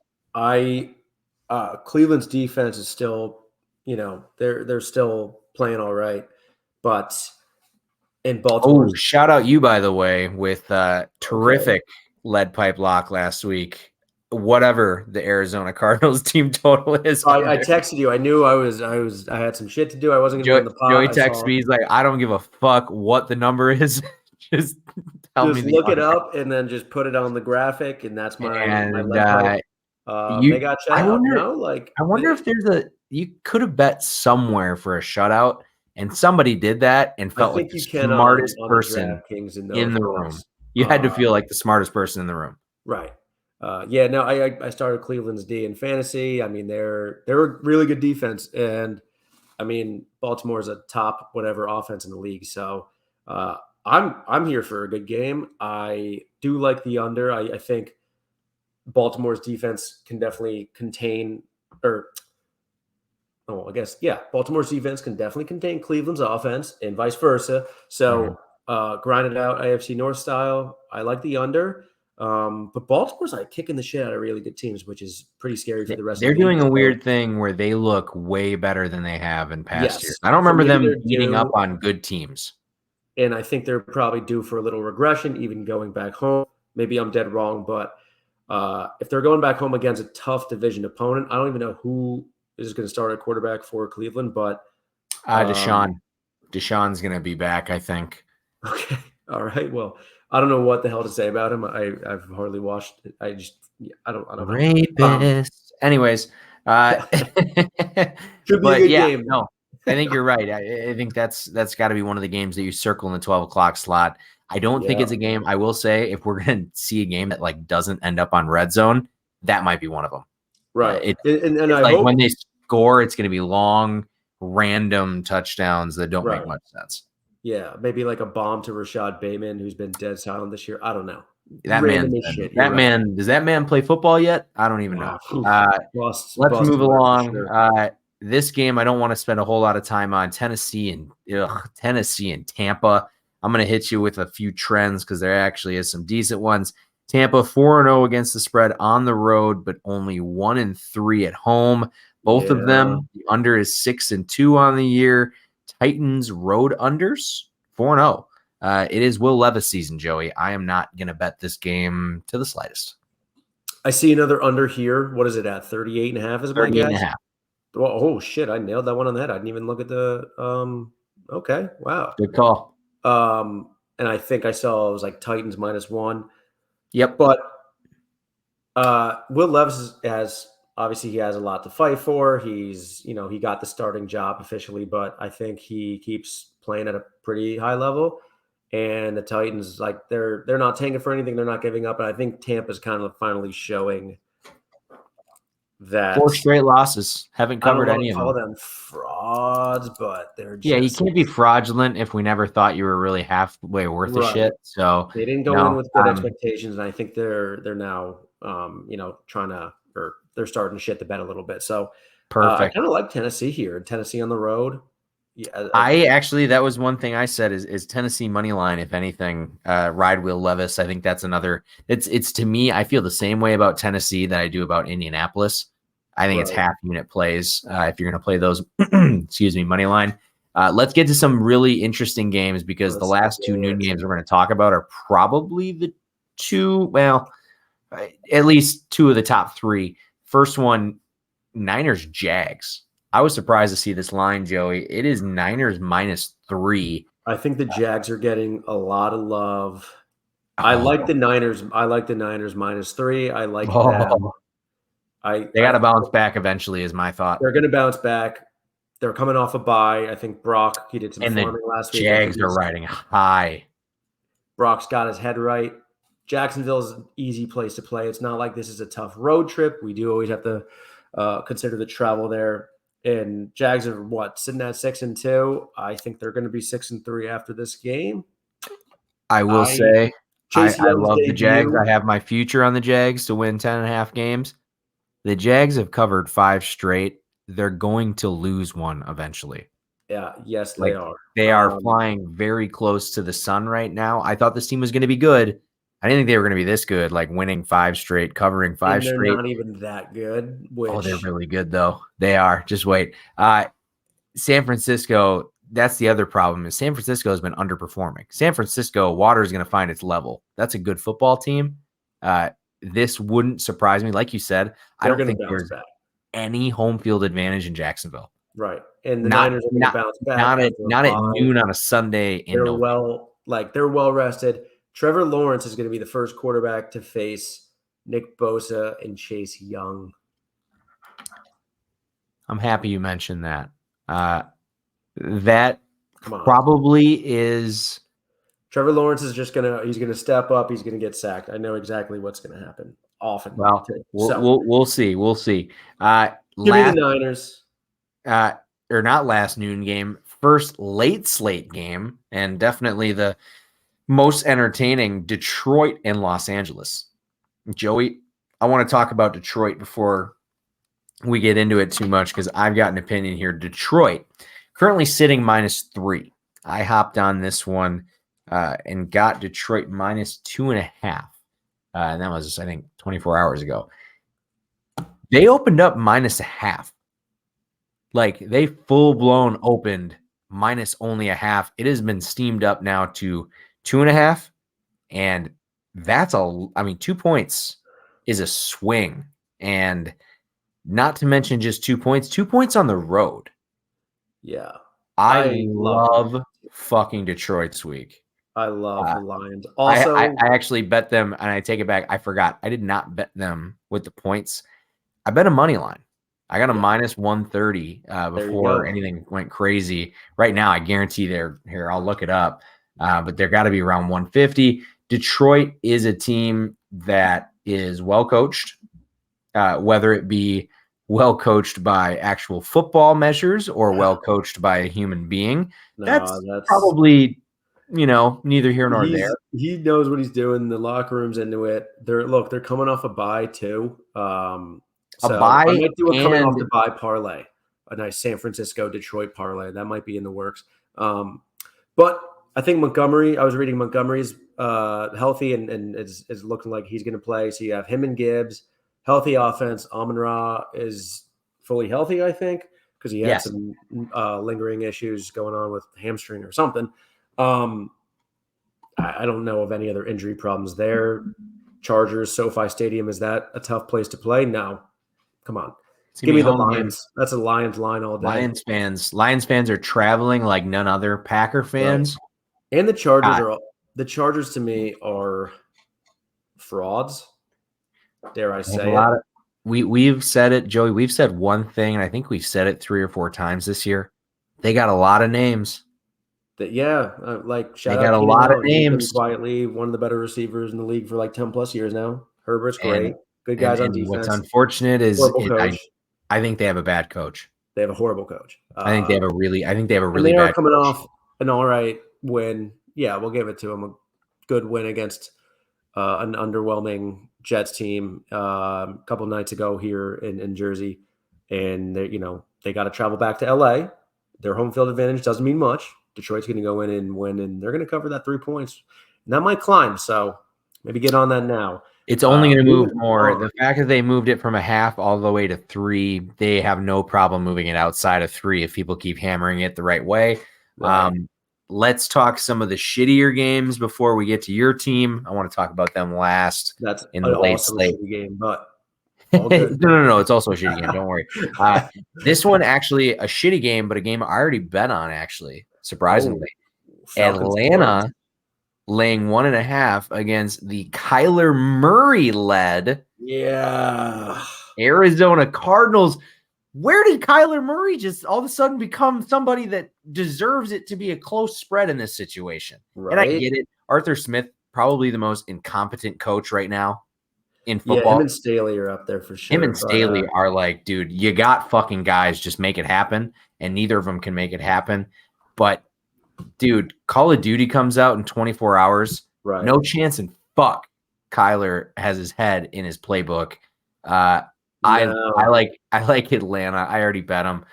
Cleveland's defense is still, they're still playing all right, but in Baltimore, Oh, shout out you, by the way, with terrific lead pipe lock last week. Whatever the Arizona Cardinals team total is. I texted you. I knew I had some shit to do. I wasn't going to be on the pod. Joey texts me. He's like, I don't give a fuck what the number is. Just tell me. Just look it up and then just put it on the graphic, and that's my lead pipe. They got shut out. I wonder if there's you could have bet somewhere for a shutout, and somebody did that and felt like the smartest person in the room. You had to feel like the smartest person in the room, right? I started Cleveland's D in fantasy. I mean, they're a really good defense, and I mean, Baltimore's a top whatever offense in the league. So I'm here for a good game. I do like the under. I think Baltimore's defense can definitely Baltimore's defense can definitely contain Cleveland's offense and vice versa. So grind it out AFC North style. I like the under. But Baltimore's like kicking the shit out of really good teams, which is pretty scary for the rest of the league. They're doing a weird thing where they look way better than they have in past years. I don't remember them beating up on good teams. And I think they're probably due for a little regression, even going back home. Maybe I'm dead wrong, but if they're going back home against a tough division opponent, I don't even know who is going to start at quarterback for Cleveland, but Deshaun. Deshaun's going to be back, I think. Okay. All right. Well, I don't know what the hell to say about him. I've hardly watched it. I don't know. Rapist. Anyways, should be a good game. No, I think you're right. I think that's got to be one of the games that you circle in the 12 o'clock slot. I don't think it's a game. I will say, if we're going to see a game that like doesn't end up on red zone, that might be one of them. Right. And I hope when they score, it's going to be long, random touchdowns that don't make much sense. Yeah, maybe like a bomb to Rashad Bateman, who's been dead silent this year. I don't know. Does that man play football yet? I don't even know. Let's move along. Sure. This game, I don't want to spend a whole lot of time on. Tennessee and Tampa. I'm going to hit you with a few trends because there actually is some decent ones. Tampa 4-0 against the spread on the road, but only 1-3 at home. Both of them, the under is 6-2 on the year. Titans road unders 4-0. It is Will Levis season, Joey. I am not going to bet this game to the slightest. I see another under here. What is it at? 38.5 is my guess? 38.5. Well, oh shit! I nailed that one on the head. I didn't even look at the. Okay, wow. Good call. And I think I saw it was like Titans -1. Yep. But Will Levis has obviously he has a lot to fight for. He's he got the starting job officially, but I think he keeps playing at a pretty high level. And the Titans, like they're not tanking for anything. They're not giving up. And I think Tampa's kind of finally showing that 4 straight losses. Haven't covered any of them. I don't call them frauds, but they're just, you can't be fraudulent if we never thought you were really halfway worth of shit. So they didn't go in with good expectations, and I think they're now trying to, or they're starting to shit the bed a little bit. So perfect. I kind of like Tennessee here. Tennessee on the road. Yeah, I actually, that was one thing I said is Tennessee money line. If anything, ride Will Levis. I think that's another. It's to me, I feel the same way about Tennessee that I do about Indianapolis. I think it's half unit plays if you're going to play those. Excuse me, money line. Let's get to some really interesting games because the last 2 noon games we're going to talk about are probably the 2. Well, at least 2 of the top 3. First one, Niners Jags. I was surprised to see this line, Joey. It is Niners -3. I think the Jags are getting a lot of love. I like the Niners. I like the Niners -3. I like them. They got to bounce back eventually, is my thought. They're going to bounce back. They're coming off a bye. I think Brock, he did some farming last week. Jags are riding high. Brock's got his head right. Jacksonville's an easy place to play. It's not like this is a tough road trip. We do always have to consider the travel there. And Jags are sitting at 6-2. I think they're going to be 6-3 after this game. I will say, I love the Jags. I have my future on the Jags to win 10.5 games. The Jags have covered 5 straight. they're going to lose one eventually. Yeah, yes, Like they are. they are flying very close to the sun right now. I thought this team was going to be good. I didn't think they were going to be this good, like winning 5 straight, covering 5 and they're straight. not even that good. Oh, they're Which really good though. They are. Just wait. San Francisco, that's the other problem is San Francisco has been underperforming. San Francisco, water is going to find its level. That's a good football team. This wouldn't surprise me. Like you said, I they're don't going to think bounce there's back. any home field advantage in Jacksonville. Right. And the Not Niners are going to bounce back. not at noon on a Sunday in They're November. they're well rested. Trevor Lawrence is going to be the first quarterback to face Nick Bosa and Chase Young. I'm happy you mentioned that. That Come on. probably is. Trevor Lawrence is he's gonna step up. He's gonna get sacked. I know exactly what's gonna happen. Often. Well, we'll see. We'll see. Give me the Niners. Or not last noon game, first late slate game, and definitely the most entertaining, Detroit and Los Angeles. Joey, I want to talk about Detroit before we get into it too much because I've got an opinion here. Detroit currently sitting -3. I hopped on this one and got Detroit -2.5. And that was, I think, 24 hours ago. They opened up -0.5. Like they full blown opened minus only a half. It has been steamed up now to 2.5. And that's 2 points is a swing. And not to mention just 2 points, 2 points on the road. Yeah. I love fucking Detroit this week. I love the Lions. Also, I actually bet them, and I take it back. I forgot. I did not bet them with the points. I bet a money line. I got a -130 before anything went crazy. Right now, I guarantee they're here. I'll look it up, but they're got to be around 150. Detroit is a team that is well coached, whether it be well coached by actual football measures or well coached by a human being. That's probably neither here nor there. He knows what he's doing. The locker room's into it. They're coming off a bye too. So I might do a coming off the bye parlay, a nice San Francisco Detroit parlay. That might be in the works. But I think Montgomery. I was reading Montgomery's healthy and is looking like he's going to play. So you have him and Gibbs, healthy offense. Amon-Ra is fully healthy, I think, because he had some lingering issues going on with hamstring or something. I don't know of any other injury problems there. Chargers, SoFi Stadium, is that a tough place to play? No. Come on. Give me the Lions. Game. That's a Lions line all day. Lions fans are traveling like none other. Packer fans. Right. And the Chargers to me are frauds. Dare I say it? We've said it, Joey. We've said one thing, and I think we've said it 3 or 4 times this year. They got a lot of names. Shout out. They got a lot of names. Quietly, one of the better receivers in the league for like 10+ years now. Herbert's great. Good guys on defense. What's unfortunate is I think they have a bad coach. They have a horrible coach. I think they have a really bad They are coming coach. off an all right win. Yeah, we'll give it to them. A good win against an underwhelming Jets team a couple nights ago here in Jersey, and they got to travel back to LA. Their home field advantage doesn't mean much. Detroit's going to go in and win, and they're going to cover that 3 points. And that might climb, so maybe get on that now. It's only going to move more. The fact that they moved it from a half all the way to 3, they have no problem moving it outside of 3 if people keep hammering it the right way. Right. Let's talk some of the shittier games before we get to your team. I want to talk about them last. That's in the late slate game, but no. It's also a shitty game. Don't worry. This one actually a shitty game, but a game I already bet on. Actually, surprisingly, Atlanta laying 1.5 against the Kyler Murray led Arizona Cardinals. Where did Kyler Murray just all of a sudden become somebody that deserves it to be a close spread in this situation? Right. And I get it. Arthur Smith, probably the most incompetent coach right now in football. Yeah, him and Staley are up there for sure. Him and Staley are like, dude, you got fucking guys, just make it happen. And neither of them can make it happen. But, dude, Call of Duty comes out in 24 hours. Right. No chance in fuck Kyler has his head in his playbook. I No. like Atlanta. I already bet them.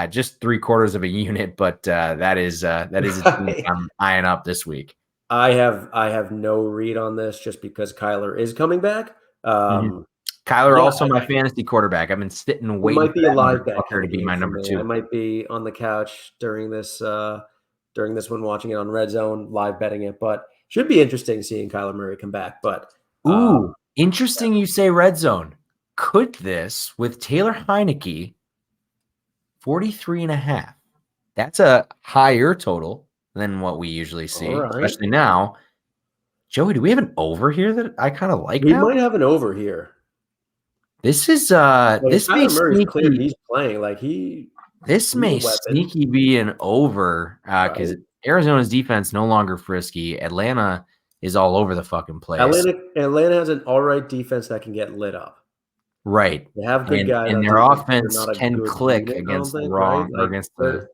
Just 3/4 of a unit, but that is a team I'm eyeing up this week. I have no read on this just because Kyler is coming back. Kyler also my fantasy quarterback. I've been sitting It waiting might for be a that live bet motherfucker kind to of be game my for number me. 2. I might be on the couch during this one, watching it on Red Zone, live betting it. But should be interesting seeing Kyler Murray come back. But Interesting you say red zone. Could this with Taylor Heineke 43.5? That's a higher total than what we usually see, right. especially now. Joey, do we have an over here that I kind of like We now? might have an over here. This is This may Murray's clear. sneaky. He's playing like This he's may a weapon. sneaky be an over because Right. Arizona's defense no longer frisky. Atlanta is all over the fucking place. Atlanta has an all right defense that can get lit up. Right. They have good guys and on their defense. They're offense not a can good click unit, against the right? wrong or against the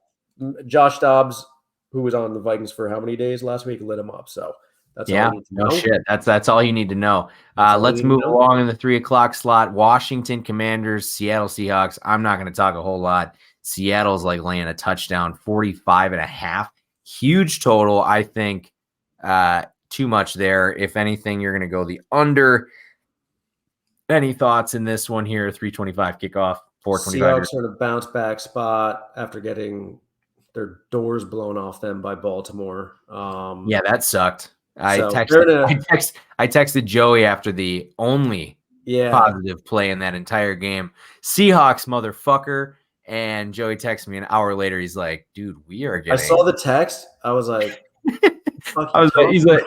Josh Dobbs, who was on the Vikings for how many days last week, lit him up. So that's all you need to know. Shit. That's all you need to know. Let's move along in the 3:00 slot. Washington Commanders, Seattle Seahawks. I'm not going to talk a whole lot. Seattle's like laying a touchdown, 45.5. Huge total. I think too much there. If anything, you're going to go the under. Any thoughts in this one here? 3:25 kickoff, 4:25. Seahawks are in a bounce back spot after getting their doors blown off them by Baltimore. Yeah, that sucked. I So texted Joey after the only positive play in that entire game. Seahawks, motherfucker. And Joey texted me an hour later. He's like, dude, we are getting. I saw the text. I was like, he's like,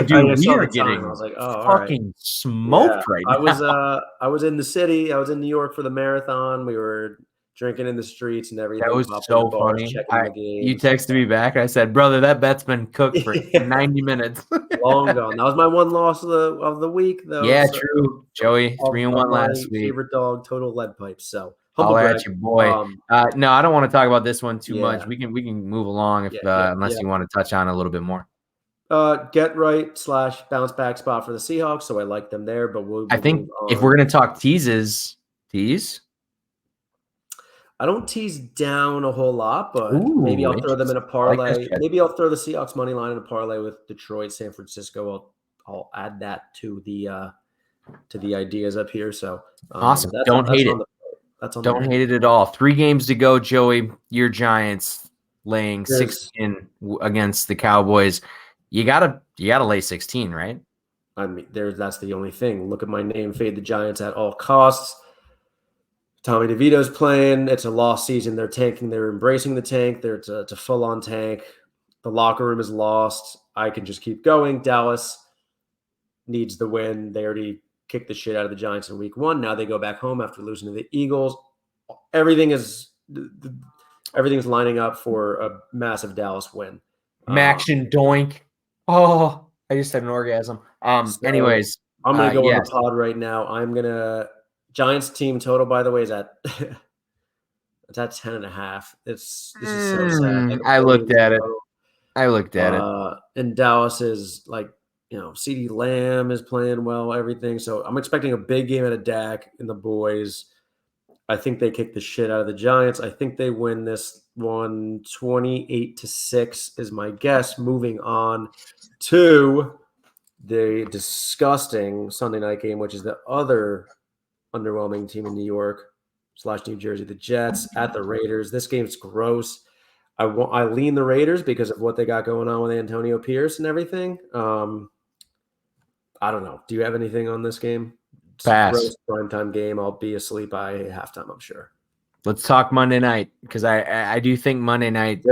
dude, we are getting I was like, oh, fucking smoked right now. I was in the city. I was in New York for the marathon. We were drinking in the streets and everything. That was so funny. You texted me back. I said, brother, that bet's been cooked for 90 minutes. Long gone. That was my one loss of the week, though. Yeah, so, true. Joey, 3-1 last week. Favorite dog, total lead pipes. So I'll at you, boy. No, I don't want to talk about this one too much. We can move along if unless you want to touch on a little bit more. Get right / bounce back spot for the Seahawks, so I like them there. But we'll I think if we're gonna talk tease. I don't tease down a whole lot, but maybe I'll throw them in a parlay. Maybe I'll throw the Seahawks money line in a parlay with Detroit, San Francisco. I'll add that to the ideas up here. So awesome. Don't hate it. Don't hate it at all. 3 games to go, Joey. Your Giants laying 16 against the Cowboys. You gotta lay 16, right? I mean, that's the only thing. Look at my name, fade the Giants at all costs. Tommy DeVito's playing. It's a lost season. They're tanking. They're embracing the tank. It's a full-on tank. The locker room is lost. I can just keep going. Dallas needs the win. They already kicked the shit out of the Giants in week 1. Now they go back home after losing to the Eagles. Everything's lining up for a massive Dallas win. Max and Doink. Oh, I just had an orgasm. Anyways, I'm going to go on the pod right now. I'm going to Giants team total, by the way, is at it's at 10.5. This is so sad. I looked at it. And Dallas is like, CeeDee Lamb is playing well, everything. So I'm expecting a big game out of Dak and the boys. I think they kick the shit out of the Giants. I think they win this one 28-6 is my guess. Moving on to the disgusting Sunday night game, which is the other underwhelming team in New York / New Jersey, the Jets at the Raiders. This game's gross. I lean the Raiders because of what they got going on with Antonio Pierce and everything. I don't know. Do you have anything on this game? Pass. Gross primetime game. I'll be asleep by halftime, I'm sure. Let's talk Monday night because I do think Monday night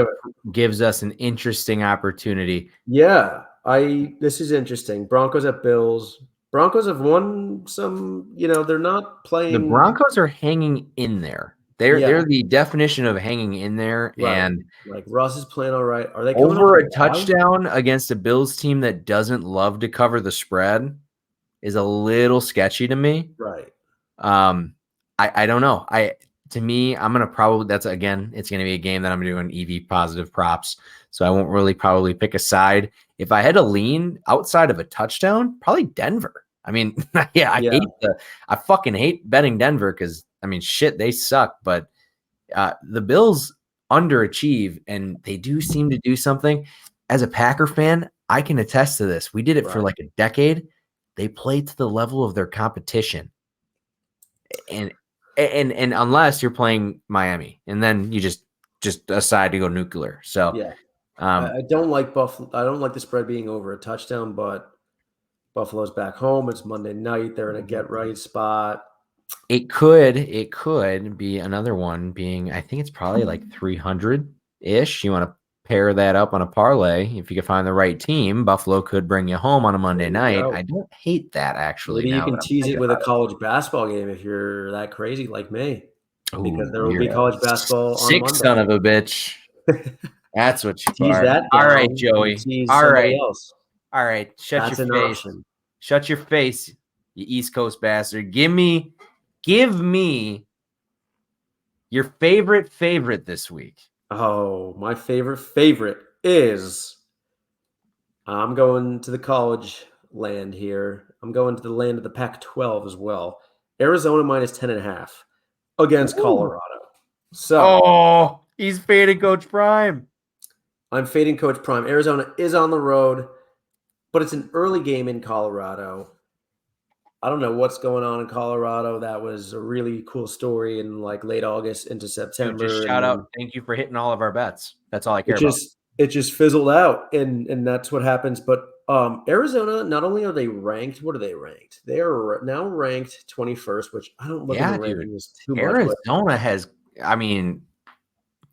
gives us an interesting opportunity. Yeah, this is interesting. Broncos at Bills. Broncos have won some, they're not playing. The Broncos are hanging in there. They're the definition of hanging in there. Right. And like Russ is playing all right. Are they over a touchdown against a Bills team that doesn't love to cover the spread is a little sketchy to me. Right. I don't know. To me, I'm going to probably, it's going to be a game that I'm doing EV positive props. So I won't really probably pick a side. If I had to lean outside of a touchdown, probably Denver. I mean, I fucking hate betting Denver because I mean, shit, they suck, but the Bills underachieve, and they do seem to do something. As a Packer fan, I can attest to this. We did it for like a decade. They played to the level of their competition. And unless you're playing Miami, and then you just decide to go nuclear. So yeah, I don't like Buffalo. I don't like the spread being over a touchdown, but Buffalo's back home. It's Monday night. They're in a get right spot. It could be another one being, I think it's probably like 300 ish. You want to pair that up on a parlay. If you can find the right team, Buffalo could bring you home on a Monday night. I don't hate that, actually. Maybe you can tease it with a college basketball game if you're that crazy like me. Because there will be college basketball on Monday. Son of a bitch. That's what you tease that down. All right, Joey. All right. Else. All right. Shut That's your face. Option. Shut your face, you East Coast bastard. Give me your favorite this week. Oh, my favorite is I'm going to the college land here. I'm going to the land of the Pac-12 as well. Arizona minus 10.5 against Colorado. So, he's fading Coach Prime. I'm fading Coach Prime. Arizona is on the road, but it's an early game in Colorado. I don't know what's going on in Colorado. That was a really cool story in like late August into September. Just shout out. Thank you for hitting all of our bets. That's all I care about. It just fizzled out, and that's what happens. But Arizona, not only are they ranked, what are they ranked? They are now ranked 21st, which I don't look at the rankings too much. Arizona has, I mean,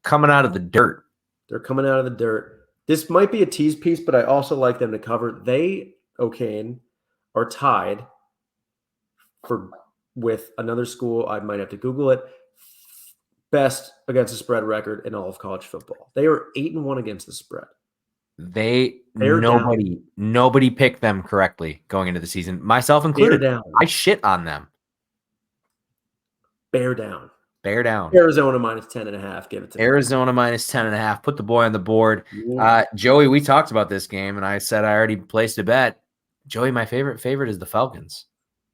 coming out of the dirt. They're coming out of the dirt. This might be a tease piece, but I also like them to cover. They, O'Kane, are tied with another school. I might have to Google it. Best against the spread record in all of college football. They are 8-1 against the spread. Nobody picked them correctly going into the season, myself included. I shit on them. Bear down. Arizona minus 10.5. Give it to Arizona minus 10.5. Put the boy on the board. Joey, we talked about this game, and I said I already placed a bet. Joey, my favorite is the Falcons.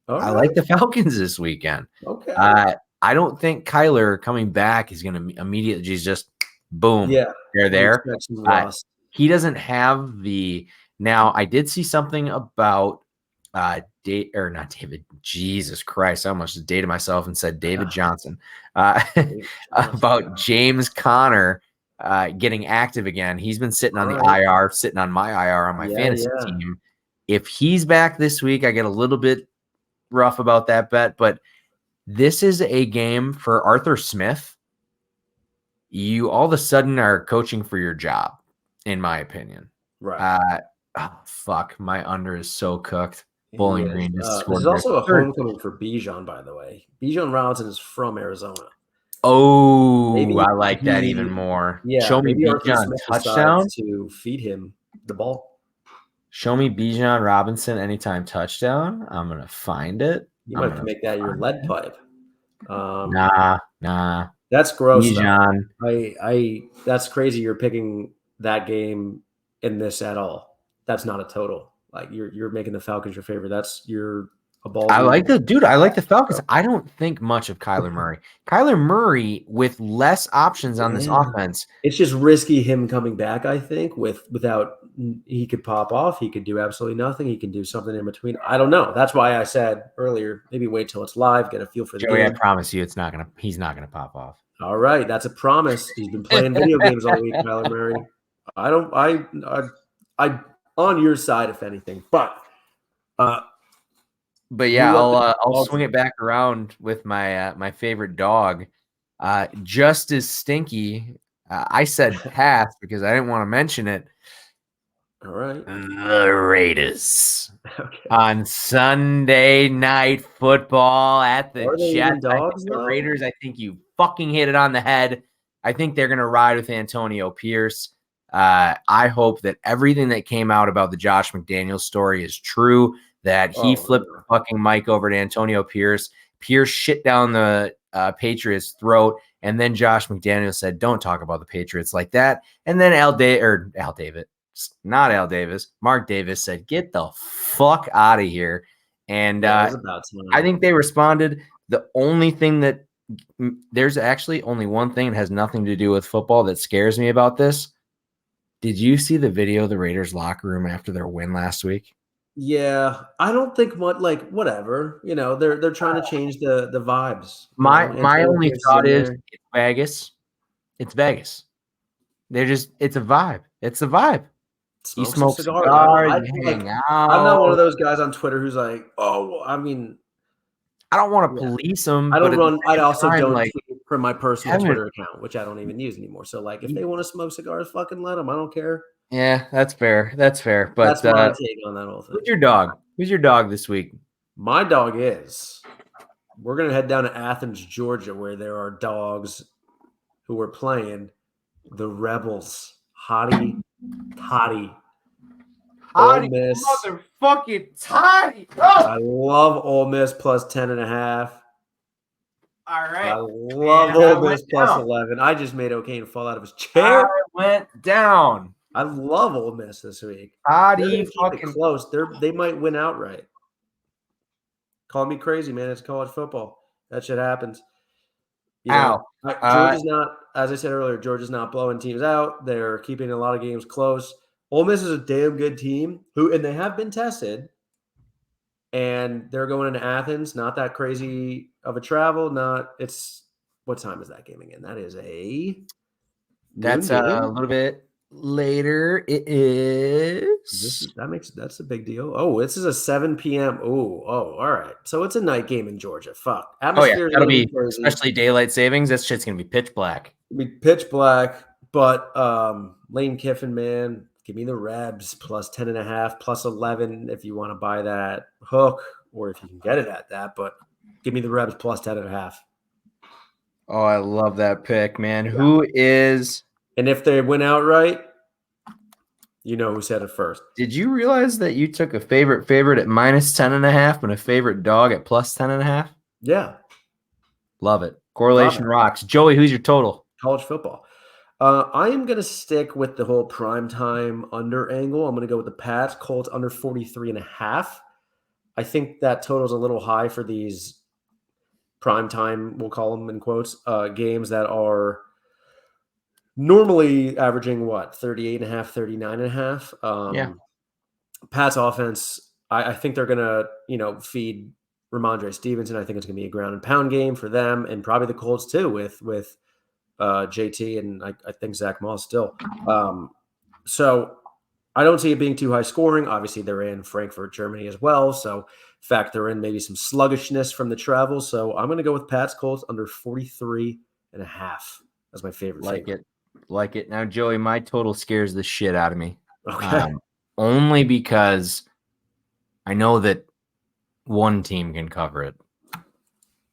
I like the Falcons this weekend. Okay. I don't think Kyler coming back is going to immediately just boom. Yeah, they're there. He doesn't have the. Now, I did see something about not David. Jesus Christ, I almost dated myself and said David Johnson. About James Conner getting active again. He's been sitting on the IR, sitting on my IR on my fantasy team. If he's back this week, I get a little bit rough about that bet, but this is a game for Arthur Smith. You all of a sudden are coaching for your job, in my opinion. Right. Fuck. My under is so cooked. Bowling Green just scored. This is also a homecoming for Bijan, by the way. Bijan Robinson is from Arizona. Oh, I like that even more. Yeah, show me Bijan touchdown to feed him the ball. Show me Bijan Robinson anytime touchdown. I'm gonna find it. You might have to make that your lead pipe. Nah. That's gross. Bijan. I that's crazy. You're picking that game in this at all. That's not a total. Like you're making the Falcons your favorite. You're a ball. I like the Falcons. I don't think much of Kyler Murray. Kyler Murray with less options on this offense. It's just risky him coming back, I think, without he could pop off, he could do absolutely nothing. He can do something in between. I don't know. That's why I said earlier, maybe wait till it's live, get a feel for the game. I promise you he's not gonna pop off. All right, that's a promise. He's been playing video games all week, Kyler Murray. I on your side, if anything. But yeah, I'll swing it back around with my favorite dog. Just as stinky. I said pass because I didn't want to mention it. All right. The Raiders on Sunday Night Football at the Jets. The Raiders, I think you fucking hit it on the head. I think they're going to ride with Antonio Pierce. I hope that everything that came out about the Josh McDaniels story is true, that he flipped the fucking mic over to Antonio Pierce. Pierce shit down the Patriots' throat, and then Josh McDaniels said, don't talk about the Patriots like that. And then Mark Davis said, get the fuck out of here. And I think they responded. The only thing that there's actually only one thing that has nothing to do with football that scares me about this. Did you see the video of the Raiders locker room after their win last week? Yeah, I don't think what like whatever. They're trying to change the vibes. My Antonio only Pierce thought in is there. it's Vegas. It's Vegas. It's a vibe. It's a vibe. You Smoke some smoke cigars. cigars, I you like. hang I'm not one out. of those guys on Twitter who's like, oh, I mean, I don't want to yeah. police them, I but don't at the run. I same also time, don't like, tweet from my personal haven't. Twitter account, which I don't even use anymore. So, like, if they want to smoke cigars, fucking let them. I don't care. Yeah, that's fair. That's fair. But That's my take on that whole thing. who's your dog? Who's your dog this week? My dog is. We're gonna head down to Athens, Georgia, where there are dogs who are playing the Rebels. Hottie Toddy. Ole Miss. Motherfucking Toddy. I love Ole Miss plus 10.5. All right. I love Ole Miss plus 11. I just made O'Kane fall out of his chair. I went down. I love Ole Miss this week. Toddy They're gonna keep fucking it close. They might win outright. Call me crazy, man. It's college football. That shit happens. Georgia's not, as I said earlier, Georgia's not blowing teams out. They're keeping a lot of games close. Ole Miss is a damn good team and they have been tested. And they're going into Athens. Not that crazy of a travel. What time is that game again? That is That's a little bit later. It is. That's a big deal. Oh, this is a 7 p.m. Oh, all right. So it's a night game in Georgia. Fuck. Atmosphere. That'll be crazy. Especially daylight savings. That shit's gonna be pitch black. It'll be pitch black. But Lane Kiffin, man, give me the Rebs plus 10.5, plus 11 if you want to buy that hook, or if you can get it at that. But give me the Rebs plus 10.5. Oh, I love that pick, man. Yeah. Who is? And if they win outright, you know who said it first. Did you realize that you took a favorite at minus 10.5 and a favorite dog at plus 10.5? Yeah. Love it. Correlation rocks. Joey, who's your total? College football. I am going to stick with the whole primetime under angle. I'm going to go with the Pats. Colts under 43.5. I think that total is a little high for these primetime, we'll call them in quotes, games that are normally averaging 38.5, 39.5. Yeah. Pat's offense, I think they're going to, feed Ramondre Stevenson. I think it's going to be a ground and pound game for them, and probably the Colts too with JT and I think Zach Moss still. So I don't see it being too high scoring. Obviously, they're in Frankfurt, Germany as well. So factor in maybe some sluggishness from the travel. So I'm going to go with Pat's Colts under 43.5. That's my favorite. Like it. Now, Joey, my total scares the shit out of me. Okay. Only because I know that one team can cover it.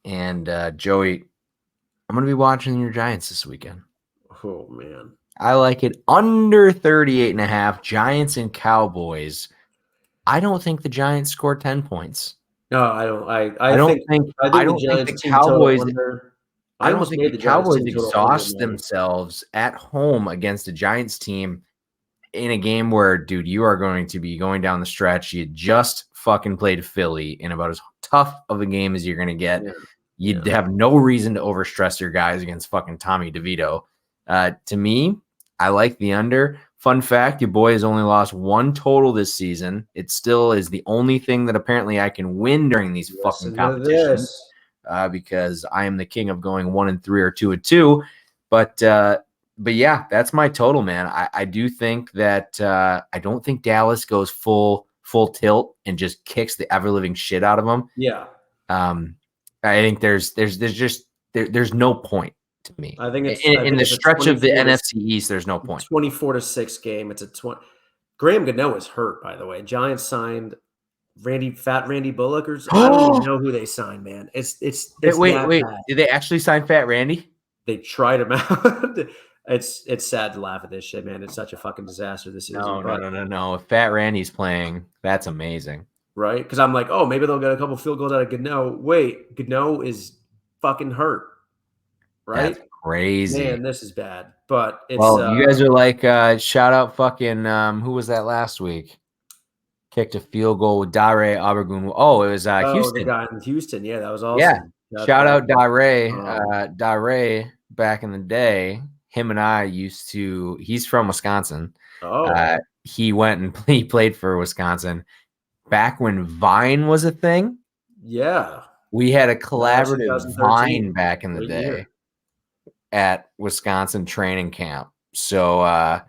And Joey, I'm going to be watching your Giants this weekend. Oh, man. I like it under 38.5. Giants and Cowboys. I don't think the Giants score 10 points. No, I don't. I don't think the Cowboys. I don't think the Cowboys exhaust themselves at home against a Giants team in a game where, dude, you are going to be going down the stretch. You just fucking played Philly in about as tough of a game as you're going to get. Yeah. You'd have no reason to overstress your guys against fucking Tommy DeVito. To me, I like the under. Fun fact, your boy has only lost one total this season. It still is the only thing that apparently I can win during these fucking competitions. Because I am the king of going 1-3 or 2-2. But yeah, that's my total, man. I do think that I don't think Dallas goes full tilt and just kicks the ever living shit out of them. Yeah. I think there's no point to me. I think it's in the stretch of the NFC East. There's no point. 24-6 game. It's a 20. Graham Gano is hurt, by the way. Giants signed Randy Bullock, or I don't even know who they signed, man. It's wait. Bad. Did they actually sign Fat Randy? They tried him out. It's sad to laugh at this shit, man. It's such a fucking disaster this season. No. If Fat Randy's playing, that's amazing. Right? Because I'm like, oh, maybe they'll get a couple field goals out of Gano. Wait, Gano is fucking hurt. Right? That's crazy. Man, this is bad. But it's you guys are like shout out fucking who was that last week? Kicked a field goal with Dare Abergun. Oh, it was Houston. The guy in Houston. Yeah, that was awesome. Shout out Dare. Um, Dare, back in the day, him and I used to. He's from Wisconsin. Oh, He went and he played for Wisconsin back when Vine was a thing. yeah. We had a Yeah, collaborative 2013. Vine back in the Great day year. at Wisconsin training camp. So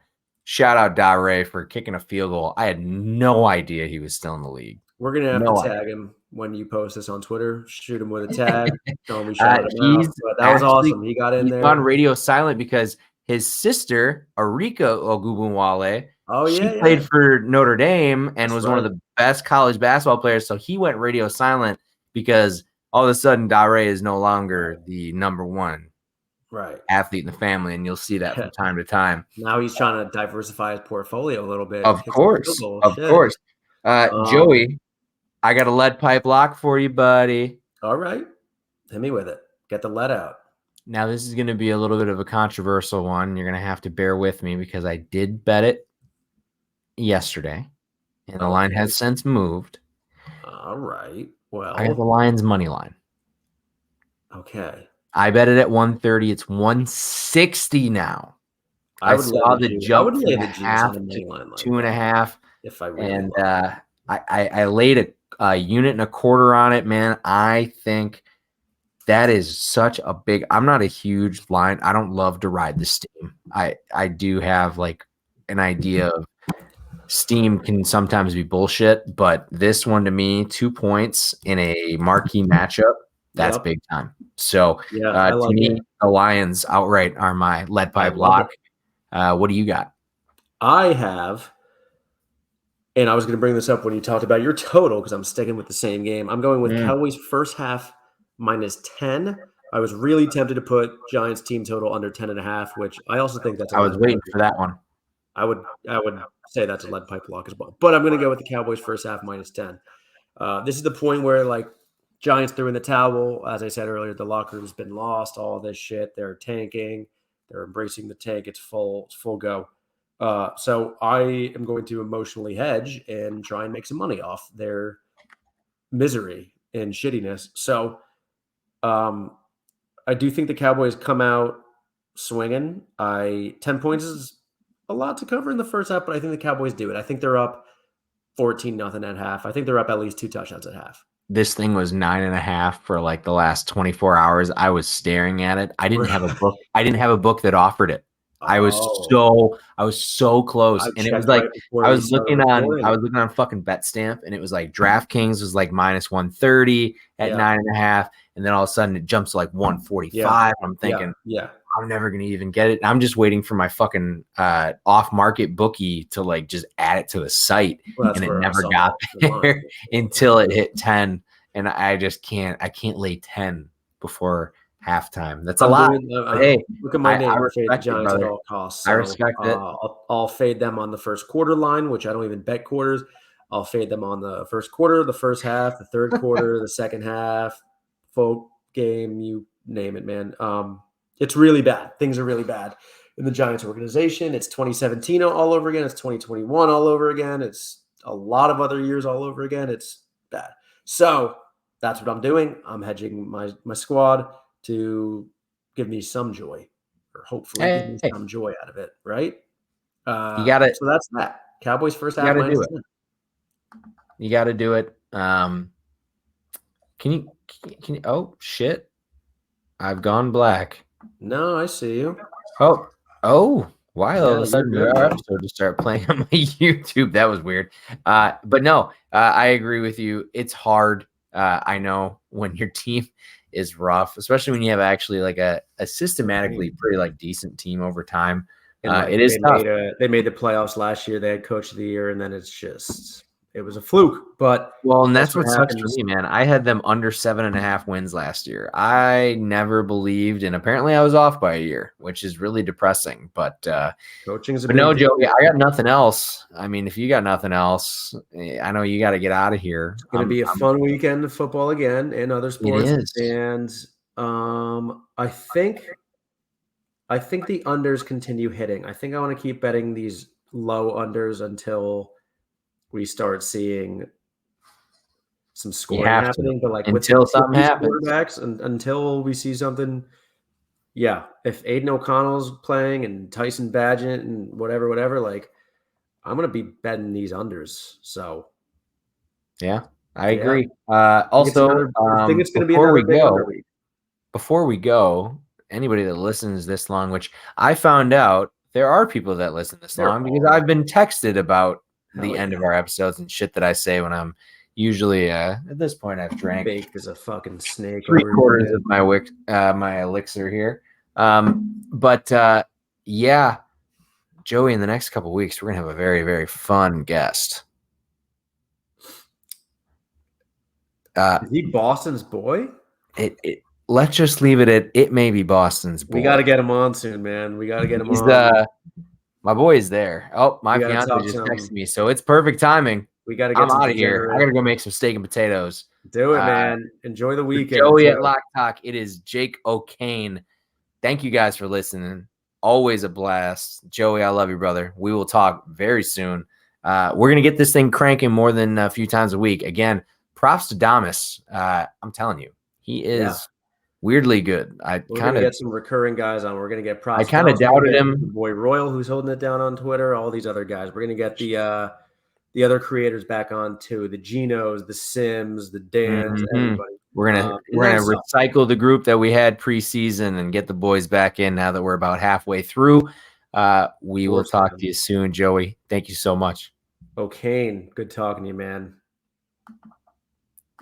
shout out Dare for kicking a field goal. I had no idea he was still in the league. We're gonna have to No tag him when you post this on Twitter. Shoot him with a tag. Tell him we shouted him He's out. But that was actually awesome. He got in he's there. on radio silent because his sister, Arika Ogunbowale, Oh she yeah, played yeah. for Notre Dame and That's was one of right. the best college basketball players. So he went radio silent because all of a sudden Dare is no longer the number one Right. athlete in the family, and you'll see that from time to time. Now he's trying to diversify his portfolio a little bit. Of Kick some field course, goals. of Shit. course. Um, Joey, I got a lead pipe lock for you, buddy. All right. Hit me with it. Get the lead out. Now, this is going to be a little bit of a controversial one. You're going to have to bear with me because I did bet it yesterday, and the line has since moved. All right. Well, I got the Lions money line. okay. I bet it at 130. It's 160 now. I would saw lay the the jump Juice on half a to money line like 2.5, if I really and wanted. I laid a unit and a quarter on it, man. I think that is such a big. I'm not a huge line. I don't love to ride the steam. I do have like an idea of steam can sometimes be bullshit, but this one to me, 2 points in a marquee matchup, that's Yep. big time. So Yeah, I to like me, it. the Lions outright are my lead pipe love lock. What do you got? I have, and I was going to bring this up when you talked about your total because I'm sticking with the same game. I'm going with Cowboys first half -10. I was really tempted to put Giants team total under 10.5, which I also think that's. I was waiting for that one. I would say that's a lead pipe lock as well, but I'm going to go with the Cowboys first half -10. This is the point where like Giants threw in the towel. As I said earlier, the locker room's been lost. All this shit. They're tanking. They're embracing the tank. It's full go. So I am going to emotionally hedge and try and make some money off their misery and shittiness. So I do think the Cowboys come out swinging. 10 points is a lot to cover in the first half, but I think the Cowboys do it. I think they're up 14-0 at half. I think they're up at least 2 touchdowns at half. This thing was 9.5 for like the last 24 hours. I was staring at it. I didn't have a book. I didn't have a book that offered it. I was so close. And it was like I was looking on fucking BetStamp, and it was like DraftKings was like -130 at 9.5, and then all of a sudden it jumps to like 145. I'm thinking, I'm never gonna even get it. I'm just waiting for my fucking off-market bookie to like just add it to the site, and it never got there until it hit 10. And I just can't. I can't lay 10 before halftime. That's a lot. Hey, look at my name. I Fade the respect it, Giants at brother. all costs. I respect it. I'll fade them on the first quarter line, which I don't even bet quarters. I'll fade them on the first quarter, the first half, the third quarter, the second half, full game, you name it, man. It's really bad. Things are really bad in the Giants organization. It's 2017 all over again. It's 2021 all over again. It's a lot of other years all over again. It's bad. So that's what I'm doing. I'm hedging my squad to give me some joy, or hopefully give me some joy out of it, right? You got it. So that's that. Cowboys first half. You got to do it. You got to do it. Can you? Oh shit! I've gone black. No, I see you. Oh! Why all of a sudden our episode just start playing on my YouTube? That was weird. But no, I agree with you. It's hard. I know when your team is rough, especially when you have actually like a systematically pretty like decent team over time. It is tough. They made the playoffs last year. They had coach of the year, and then it was a fluke. But and that's what sucks for me, man. I had them under 7.5 wins last year. I never believed, and apparently I was off by a year, which is really depressing. But coaching is a but no, Joey, I got nothing else. I mean, if you got nothing else, I know you got to get out of here. It's going to be a fun weekend of football again and other sports. And I think the unders continue hitting. I think I want to keep betting these low unders until we start seeing some scoring happening, but like until with something these happens. quarterbacks, and until we see something. Yeah, if Aiden O'Connell's playing and Tyson Badgett and whatever, like I'm gonna be betting these unders. So yeah, I agree. Also, I think it's gonna be before another we big under go, week. before we go, anybody that listens this long, which I found out there are people that listen this long because I've been texted about the end of our episodes and shit that I say when I'm usually at this point I've drank Baked as a fucking snake. 3/4 of my elixir here. Yeah, Joey, in the next couple of weeks, we're gonna have a very, very fun guest. Is he Boston's boy? Let's just leave it at it may be Boston's boy. We got to get him on soon, man. We got to get him on. My boy is there. Oh, my fiance just texted me, so it's perfect timing. We got to get I'm out of here. I got to go make some steak and potatoes. Do it, man. Enjoy the weekend. Joey at Lock Talk. It is Jake O'Kane. Thank you guys for listening. Always a blast. Joey, I love you, brother. We will talk very soon. We're going to get this thing cranking more than a few times a week. Again, props to Damas. I'm telling you, he is weirdly good. We're going to get some recurring guys on. We're going to get props. I kind of doubted him. Boy Royal, who's holding it down on Twitter, all these other guys. We're going to get the other creators back on too. The Genos, the Sims, the Dans, everybody. We're gonna recycle the group that we had preseason and get the boys back in now that we're about halfway through. We will talk to you soon, Joey. Thank you so much. O'Kane, good talking to you, man.